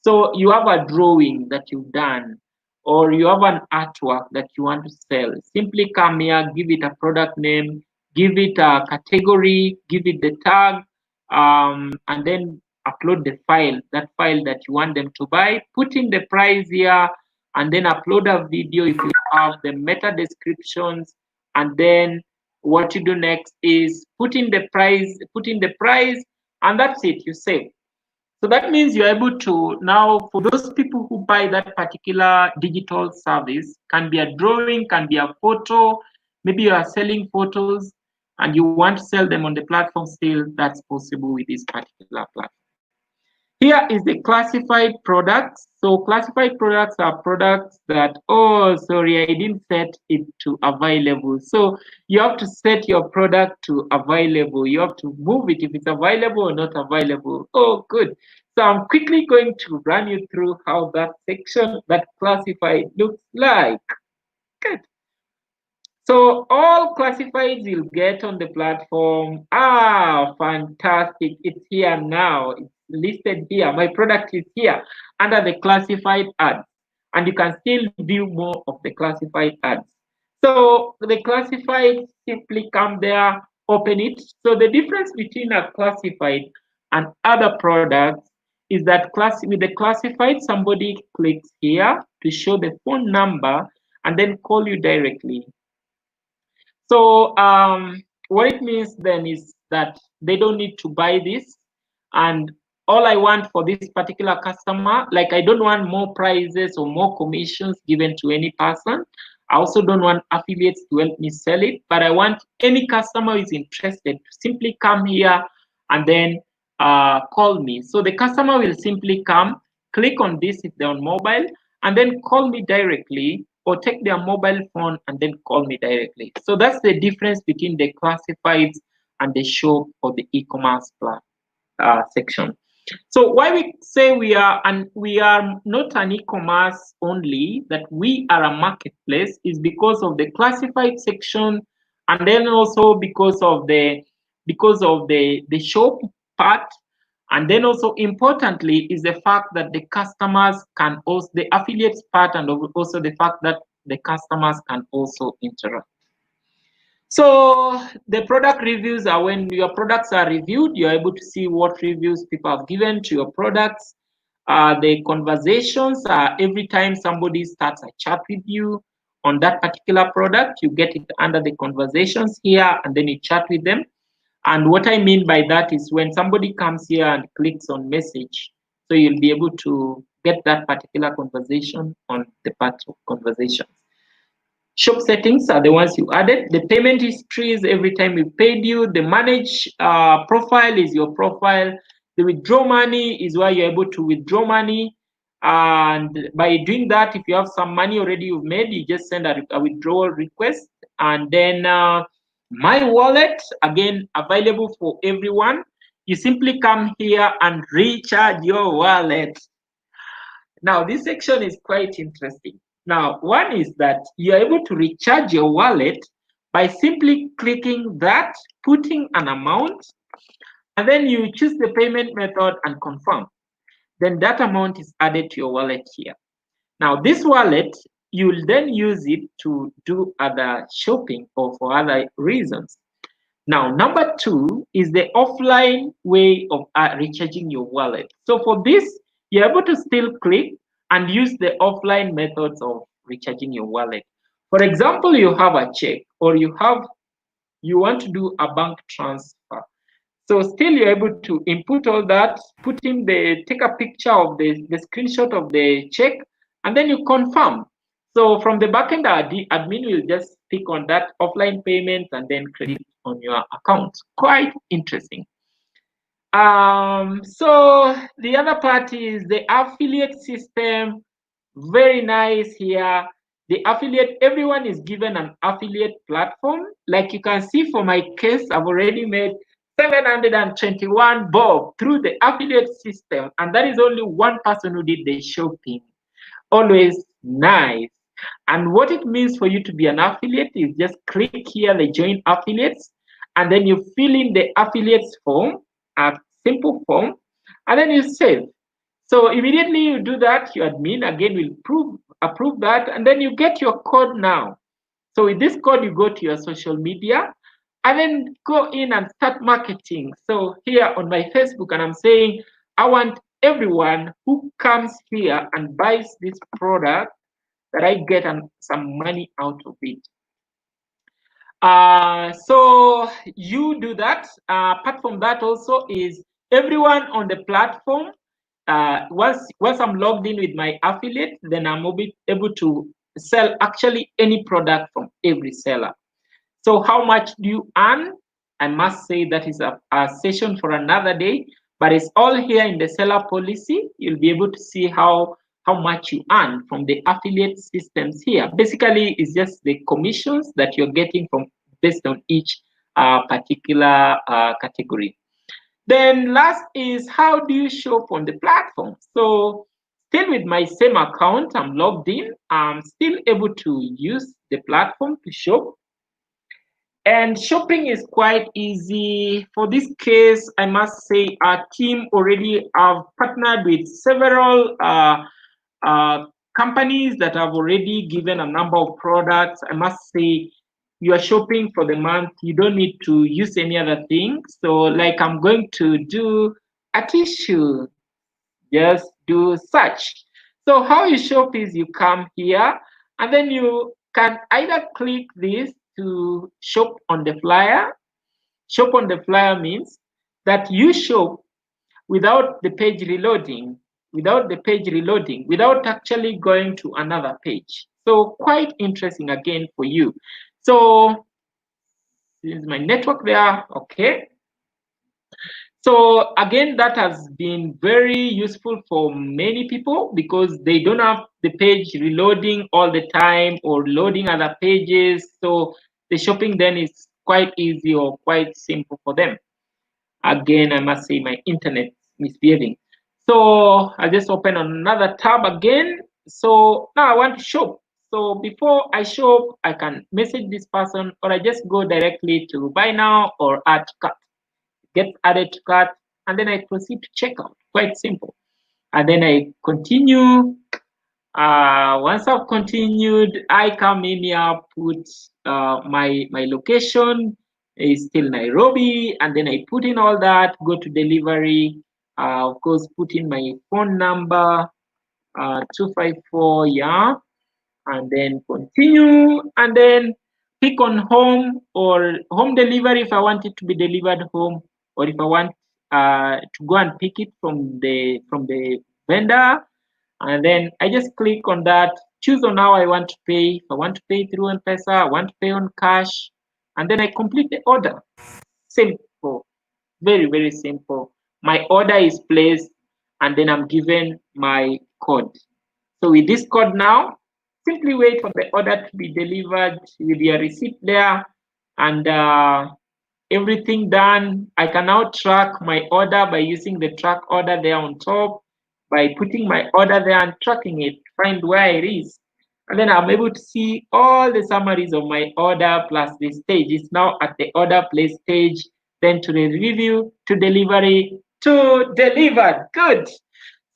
So you have a drawing that you've done, or you have an artwork that you want to sell. Simply come here, give it a product name, give it a category, give it the tag, and then upload the file, that file that you want them to buy, put in the price here, and then upload a video if you have the meta descriptions. And then what you do next is put in the price, and that's it, you save. So that means you're able to now, for those people who buy that particular digital service, can be a drawing, can be a photo, maybe you are selling photos and you want to sell them on the platform still, that's possible with this particular platform. Here is the classified products. So classified products are products that, oh, sorry, I didn't set it to available. So you have to set your product to available. You have to move it if it's available or not available. Oh, good. So I'm quickly going to run you through how that section, that classified looks like. Good. So all classifieds you'll get on the platform. Ah, fantastic. It's here now. It's listed here. My product is here under the classified ads. And you can still view more of the classified ads. So the classified, simply come there, open it. So the difference between a classified and other products is that with the classified, somebody clicks here to show the phone number and then call you directly. So what it means then is that they don't need to buy this. And all I want for this particular customer, like I don't want more prices or more commissions given to any person. I also don't want affiliates to help me sell it, but I want any customer who is interested to simply come here and then call me. So the customer will simply come, click on this if they're on mobile, and then call me directly, or take their mobile phone and then call me directly. So that's the difference between the classifieds and the shop or the e-commerce section. So why we say we are not an e-commerce only, that we are a marketplace, is because of the classified section, and then also because of the shop part, And then also importantly is the fact that the customers can also, the affiliates part, and also the fact that the customers can also interact. So the product reviews are when your products are reviewed, you're able to see what reviews people have given to your products. The conversations are every time somebody starts a chat with you on that particular product, you get it under the conversations here, and then you chat with them. And what I mean by that is when somebody comes here and clicks on message, so you'll be able to get that particular conversation on the part of conversations. Shop settings are the ones you added. The payment history is every time we paid you. The manage profile is your profile. The withdraw money is where you're able to withdraw money. And by doing that, if you have some money already you've made, you just send a withdrawal request. And then my wallet, again, available for everyone. You simply come here and recharge your wallet. Now, this section is quite interesting. Now, one is that you're able to recharge your wallet by simply clicking that, putting an amount, and then you choose the payment method and confirm. Then that amount is added to your wallet here. Now, this wallet, you'll then use it to do other shopping or for other reasons. Now, number two is the offline way of recharging your wallet. So for this, you're able to still click and use the offline methods of recharging your wallet. For example, you have a check or you want to do a bank transfer. So still you're able to input all that, take a picture of the screenshot of the check, and then you confirm. So from the backend, admin will just click on that offline payment and then credit on your account. Quite interesting. So the other part is the affiliate system. Very nice here. The affiliate, everyone is given an affiliate platform. Like you can see for my case, I've already made 721 bob through the affiliate system, and that is only one person who did the shopping. Always nice. And what it means for you to be an affiliate is just click here, the join affiliates, and then you fill in the affiliates form, a simple form, and then you save. So immediately you do that, your admin again will approve that, and then you get your code now. So with this code, you go to your social media and then go in and start marketing. So here on my Facebook, and I'm saying, I want everyone who comes here and buys this product that I get some money out of it. So you do that. Apart from that, also is everyone on the platform. Once I'm logged in with my affiliate, then I'm able to sell actually any product from every seller. So how much do you earn? I must say that is a session for another day, but it's all here in the seller policy. You'll be able to see how much you earn from the affiliate systems here. Basically, it's just the commissions that you're getting from based on each particular category. Then last is how do you shop on the platform? So still with my same account, I'm logged in. I'm still able to use the platform to shop. And shopping is quite easy. For this case, I must say our team already have partnered with several companies that have already given a number of products. I must say you are shopping for the month. You don't need to use any other thing. So like I'm going to do a tissue, just do search. So how you shop is you come here and then you can either click this to shop on the flyer. Shop on the flyer means that you shop without the page reloading, without actually going to another page. So quite interesting again for you. So this is my network there, okay. So again, that has been very useful for many people because they don't have the page reloading all the time or loading other pages. So the shopping then is quite easy or quite simple for them. Again, I must say my internet is misbehaving. So I'll just open on another tab again. So now I want to shop. So before I shop, I can message this person or I just go directly to buy now or add to cart. Get added to cart, and then I proceed to checkout. Quite simple. And then I continue. Once I've continued, I come in here, put my location is still Nairobi, and then I put in all that, go to delivery, of course, put in my phone number, 254, yeah, and then continue, and then pick on home or home delivery if I want it to be delivered home, or if I want to go and pick it from the vendor, and then I just click on that, choose on how I want to pay. If I want to pay through M-Pesa, I want to pay on cash, and then I complete the order. Simple, very, very simple. My order is placed, and then I'm given my code. So with this code now, simply wait for the order to be delivered with your receipt there, and everything done. I can now track my order by using the track order there on top, by putting my order there and tracking it, find where it is. And then I'm able to see all the summaries of my order plus the stage. It's now at the order place stage, then to the review, to delivery, to delivered. Good.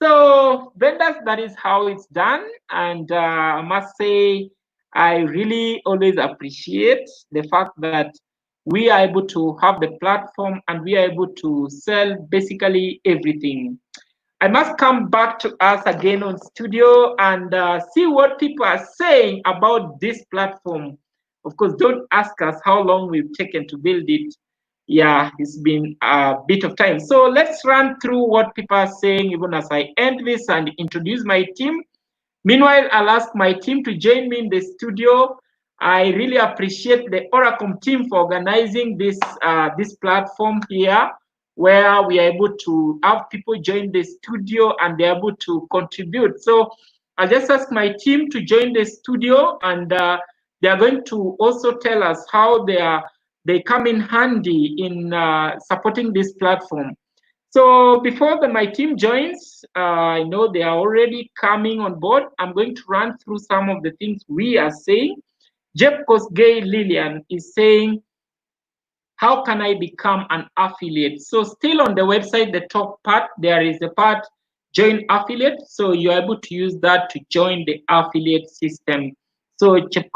So vendors, that is how it's done. And I must say, I really always appreciate the fact that we are able to have the platform and we are able to sell basically everything. I must come back to us again on studio and see what people are saying about this platform. Of course, don't ask us how long we've taken to build it. Yeah, it's been a bit of time. So let's run through what people are saying even as I end this and introduce my team. Meanwhile, I'll ask my team to join me in the studio. I really appreciate the Oracom team for organizing this platform here, where we are able to have people join the studio and they're able to contribute. So I'll just ask my team to join the studio, and they are going to also tell us how they come in handy in supporting this platform. So before my team joins, I know they are already coming on board. I'm going to run through some of the things we are saying. Jeff Kosgei Lillian is saying, how can I become an affiliate? So still on the website, the top part, there is a part, join affiliate. So you're able to use that to join the affiliate system. So Jeff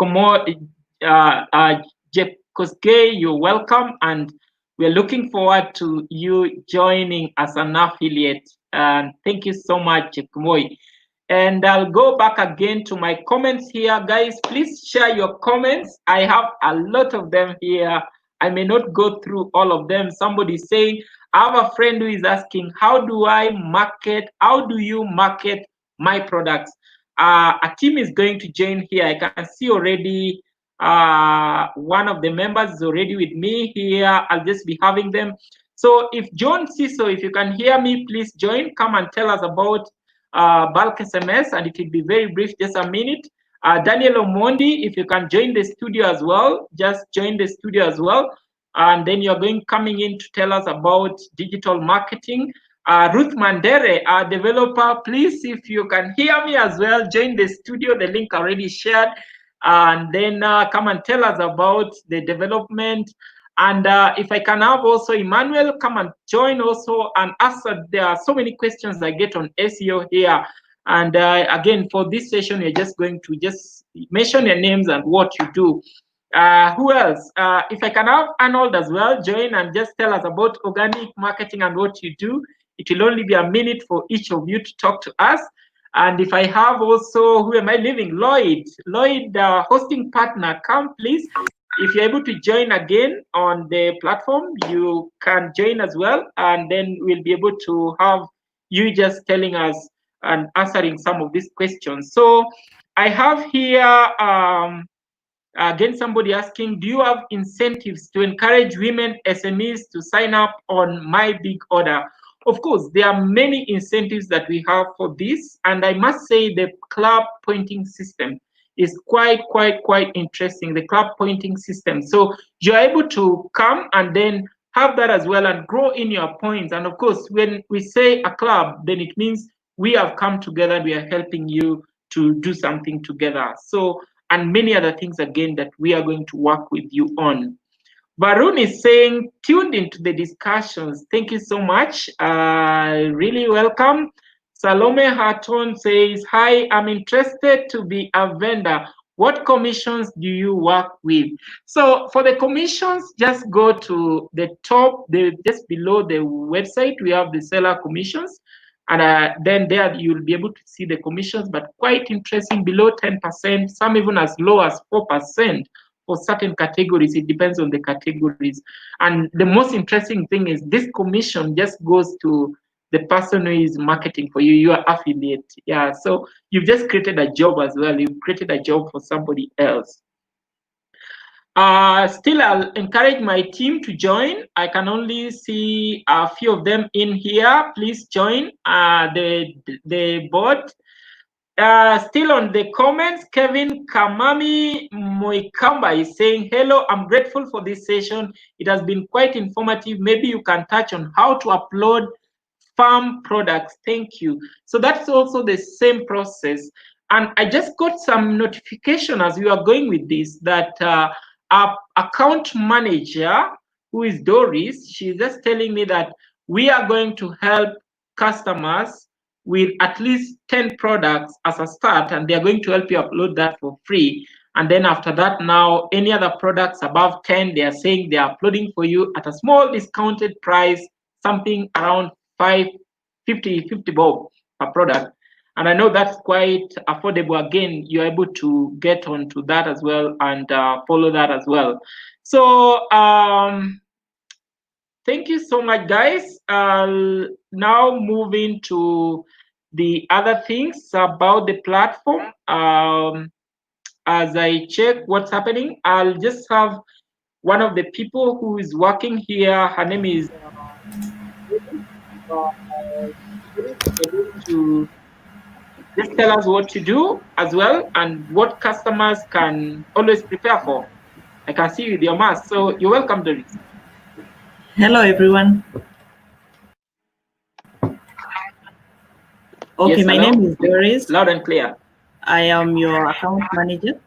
Kosgei, you're welcome. And we're looking forward to you joining as an affiliate. And thank you so much, Jeff Moy. And I'll go back again to my comments here. Guys, please share your comments. I have a lot of them here. I may not go through all of them. Somebody's saying, I have a friend who is asking, how do you market my products? A team is going to join here. I can see already one of the members is already with me here. I'll just be having them. So if John Ciso, if you can hear me, please join. Come and tell us about bulk SMS, and it will be very brief, just a minute. Daniel Omondi, if you can join the studio as well, just join the studio as well. And then you're coming in to tell us about digital marketing. Ruth Mandere, our developer, please, if you can hear me as well, join the studio, the link already shared. And then come and tell us about the development. And if I can have also Emmanuel come and join also and answer. There are so many questions I get on SEO here. And again, for this session, you're just going to just mention your names and what you do. Who else? If I can have Arnold as well, join and just tell us about organic marketing and what you do. It will only be a minute for each of you to talk to us. And if I have also, who am I leaving? Lloyd, hosting partner, come please. If you're able to join again on the platform, you can join as well. And then we'll be able to have you just telling us and answering some of these questions. So I have here, again, somebody asking, do you have incentives to encourage women SMEs to sign up on Mybigorder? Of course, there are many incentives that we have for this. And I must say the club pointing system is quite interesting, the club pointing system. So you're able to come and then have that as well and grow in your points. And of course, when we say a club, then it means we have come together and we are helping you to do something together. So, and many other things again that we are going to work with you on. Varun is saying, tuned into the discussions. Thank you so much. Really welcome. Salome Hatton says, hi, I'm interested to be a vendor. What commissions do you work with? So for the commissions, just go to the top, just below the website, we have the seller commissions. And then there you'll be able to see the commissions, but quite interesting, below 10%, some even as low as 4% for certain categories. It depends on the categories. And the most interesting thing is this commission just goes to the person who is marketing for you, your affiliate. Yeah, so you've just created a job as well. You've created a job for somebody else. Still, I'll encourage my team to join. I can only see a few of them in here. Please join the board. Still on the comments, Kevin Kamami Moikamba is saying, hello, I'm grateful for this session. It has been quite informative. Maybe you can touch on how to upload farm products. Thank you. So that's also the same process. And I just got some notification as we are going with this that our account manager, who is Doris, she's just telling me that we are going to help customers with at least 10 products as a start, and they're going to help you upload that for free. And then after that, now any other products above 10, they are saying they are uploading for you at a small discounted price, something around 50 bob per product. And I know that's quite affordable. Again, you're able to get onto that as well and follow that as well. So thank you so much, guys. Now moving to the other things about the platform. As I check what's happening, I'll just have one of the people who is working here. Her name is to just tell us what to do as well and what customers can always prepare for. I can see you with your mask. So you're welcome, Doris. Hello, everyone. Okay, Yes, my hello. name is Doris. Loud and clear. I am your account manager.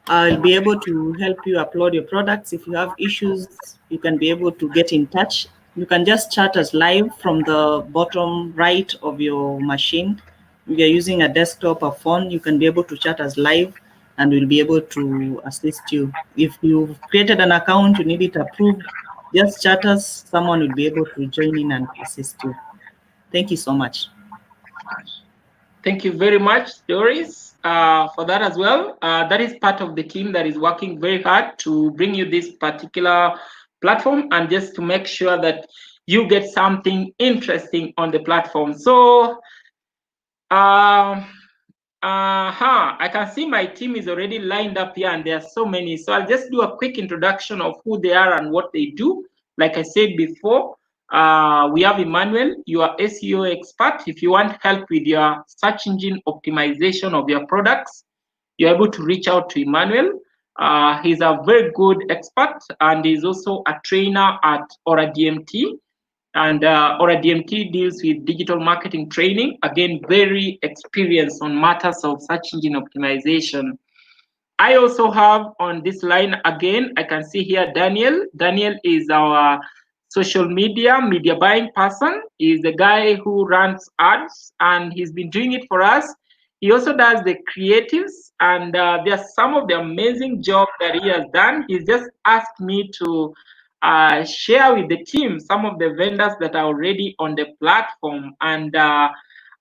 I'll be able to help you upload your products. If you have issues, you can be able to get in touch. You can just chat us live from the bottom right of your machine. If you're using a desktop or phone, you can be able to chat us live and we'll be able to assist you. If you've created an account, you need it approved, just chat us. Someone will be able to join in and assist you. Thank you so much. Thank you very much, Doris, for that as well. That is part of the team that is working very hard to bring you this particular platform and just to make sure that you get something interesting on the platform. So, I can see my team is already lined up here and there are so many. So I'll just do a quick introduction of who they are and what they do. Like I said before, we have Emmanuel, your SEO expert. If you want help with your search engine optimization of your products, you're able to reach out to Emmanuel. He's a very good expert and he's also a trainer at Aura DMT. And Aura DMT deals with digital marketing training. Again, very experienced on matters of search engine optimization. I also have on this line again, I can see here Daniel. Daniel is our social media buying person. He's the guy who runs ads and he's been doing it for us. He also does the creatives and there's some of the amazing job that he has done. He's just asked me to share with the team some of the vendors that are already on the platform and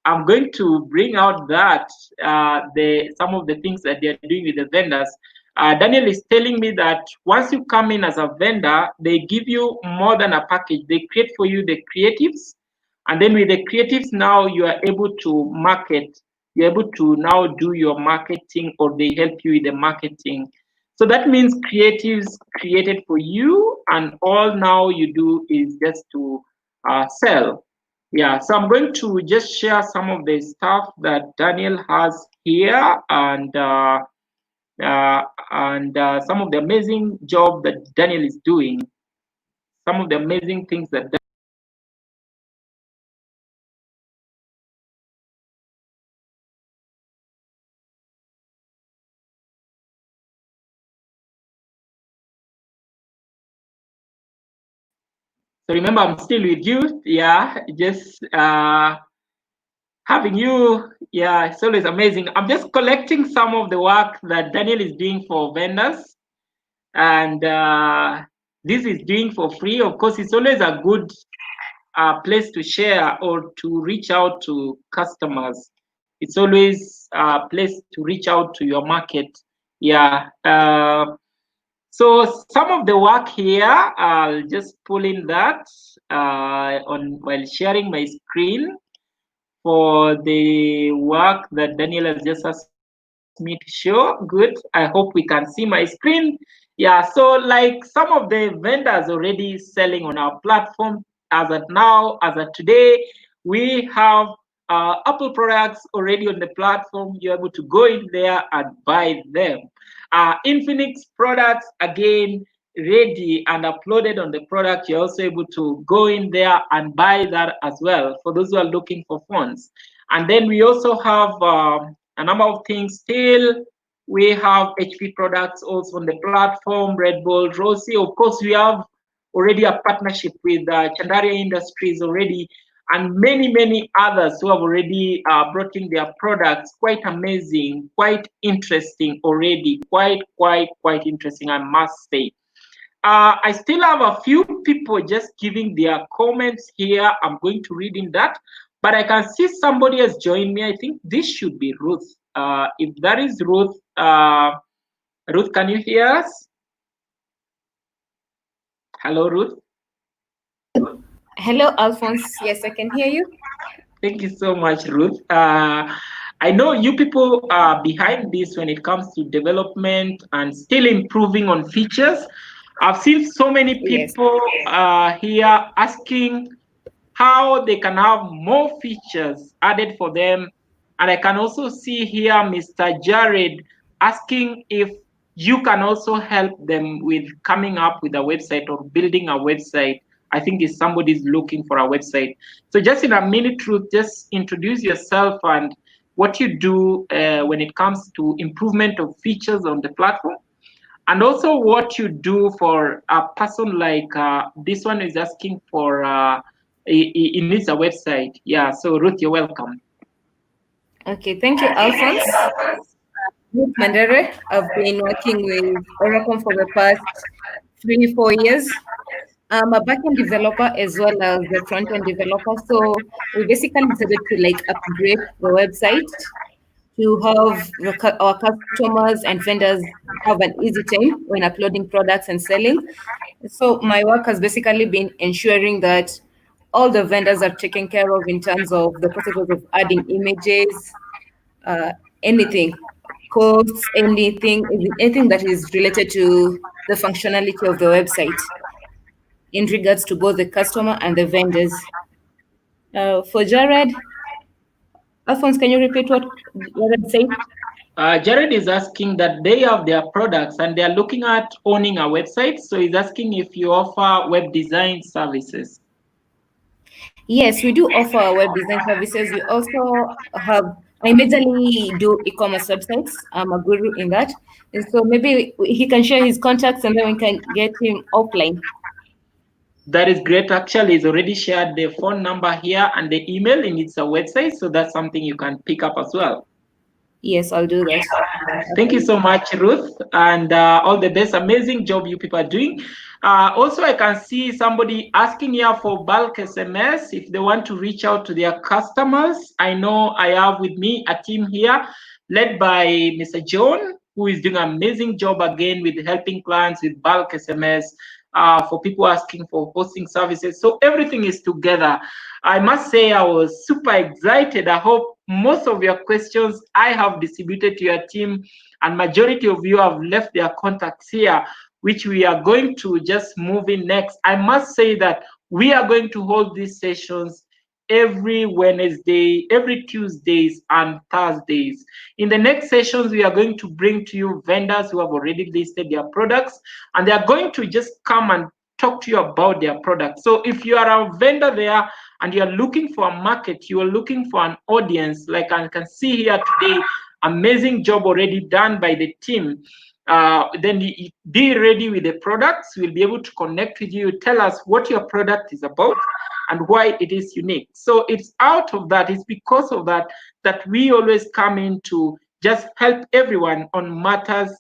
I'm going to bring out that some of the things that they're doing with the vendors. Daniel is telling me that once you come in as a vendor, they give you more than a package. They create for you the creatives, and then with the creatives now you are able to market. You're able to now do your marketing, or they help you with the marketing. So that means creatives created for you, and all now you do is just to sell. Yeah, so I'm going to just share some of the stuff that Daniel has here and some of the amazing job that Daniel is doing, some of the amazing things that So remember, I'm still with you. Yeah, just having you. Yeah, it's always amazing. I'm just collecting some of the work that Daniel is doing for vendors, and this is doing for free. Of course, it's always a good place to share or to reach out to customers. It's always a place to reach out to your market. Yeah. So some of the work here, I'll just pull in that on while sharing my screen for the work that Daniel has just asked me to show. Good. I hope we can see my screen. Yeah, so like some of the vendors already selling on our platform as at now, as at today, we have Apple products already on the platform. You're able to go in there and buy them. Infinix products, again, ready and uploaded on the product. You're also able to go in there and buy that as well for those who are looking for phones. And then we also have a number of things still. We have HP products also on the platform, Red Bull, Rossi. Of course, we have already a partnership with Chandaria Industries already, and many others who have already brought in their products. Quite amazing, quite interesting already, quite interesting, I must say. I still have a few people just giving their comments here. I'm going to read in that, but I can see somebody has joined me. I think this should be Ruth. If that is Ruth, Ruth, can you hear us? Hello, Ruth. Hello, Alphonse. Yes, I can hear you. Thank you so much, Ruth. I know you people are behind this when it comes to development and still improving on features. I've seen so many Yes. people here asking how they can have more features added for them. And I can also see here Mr. Jared asking if you can also help them with coming up with a website or building a website. I think if somebody's looking for a website. So just in a minute, Ruth, just introduce yourself and what you do when it comes to improvement of features on the platform. And also what you do for a person like this one is asking for, he needs a website. Yeah, so Ruth, you're welcome. Okay, thank you, Alphonse. Ruth Mandere. I've been working with Oracle for the past 3-4 years. I'm a backend developer as well as a front-end developer. So we basically decided to like upgrade the website to have our customers and vendors have an easy time when uploading products and selling. So my work has basically been ensuring that all the vendors are taken care of in terms of the processes of adding images, uh, anything, codes, anything that is related to the functionality of the website in regards to both the customer and the vendors. For Jared, Alphonse, can you repeat what Jared said? Jared is asking that they have their products and they're looking at owning a website. So he's asking if you offer web design services. Yes, we do offer web design services. We also have, I majorly do e-commerce websites. I'm a guru in that. And so maybe he can share his contacts and then we can get him offline. That is great. Actually, he's already shared the phone number here and the email in its website. So that's something you can pick up as well. Yes, I'll do that. Thank you so much, Ruth, and all the best. Amazing job you people are doing. Also, I can see somebody asking here for bulk SMS if they want to reach out to their customers. I know I have with me a team here led by Mr. John, who is doing an amazing job again with helping clients with bulk SMS. For people asking for hosting services. So everything is together. I must say I was super excited. I hope most of your questions I have distributed to your team and majority of you have left their contacts here, which we are going to just move in next. I must say that we are going to hold these sessions every Wednesday, every Tuesdays and Thursdays. In the next sessions, we are going to bring to you vendors who have already listed their products, and they are going to just come and talk to you about their products. So if you are a vendor there and you're looking for a market, you are looking for an audience, like I can see here today, amazing job already done by the team. then be ready with the products. We'll be able to connect with you, tell us what your product is about and why it is unique. So it's out of that, it's because of that that we always come in to just help everyone on matters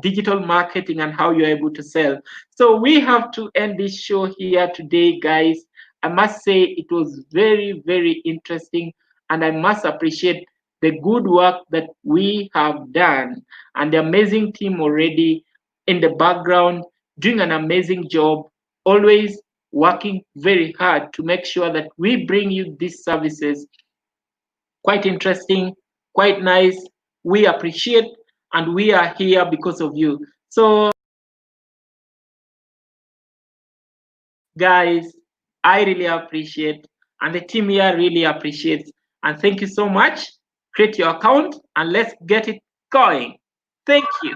digital marketing and how you're able to sell. So we have to end this show here today, guys. I must say it was very, very interesting, and I must appreciate the good work that we have done and the amazing team already in the background doing an amazing job, always working very hard to make sure that we bring you these services. Quite interesting, quite nice. We appreciate, and we are here because of you. So, guys, I really appreciate, and the team here really appreciates. And thank you so much. Create your account and let's get it going. Thank you.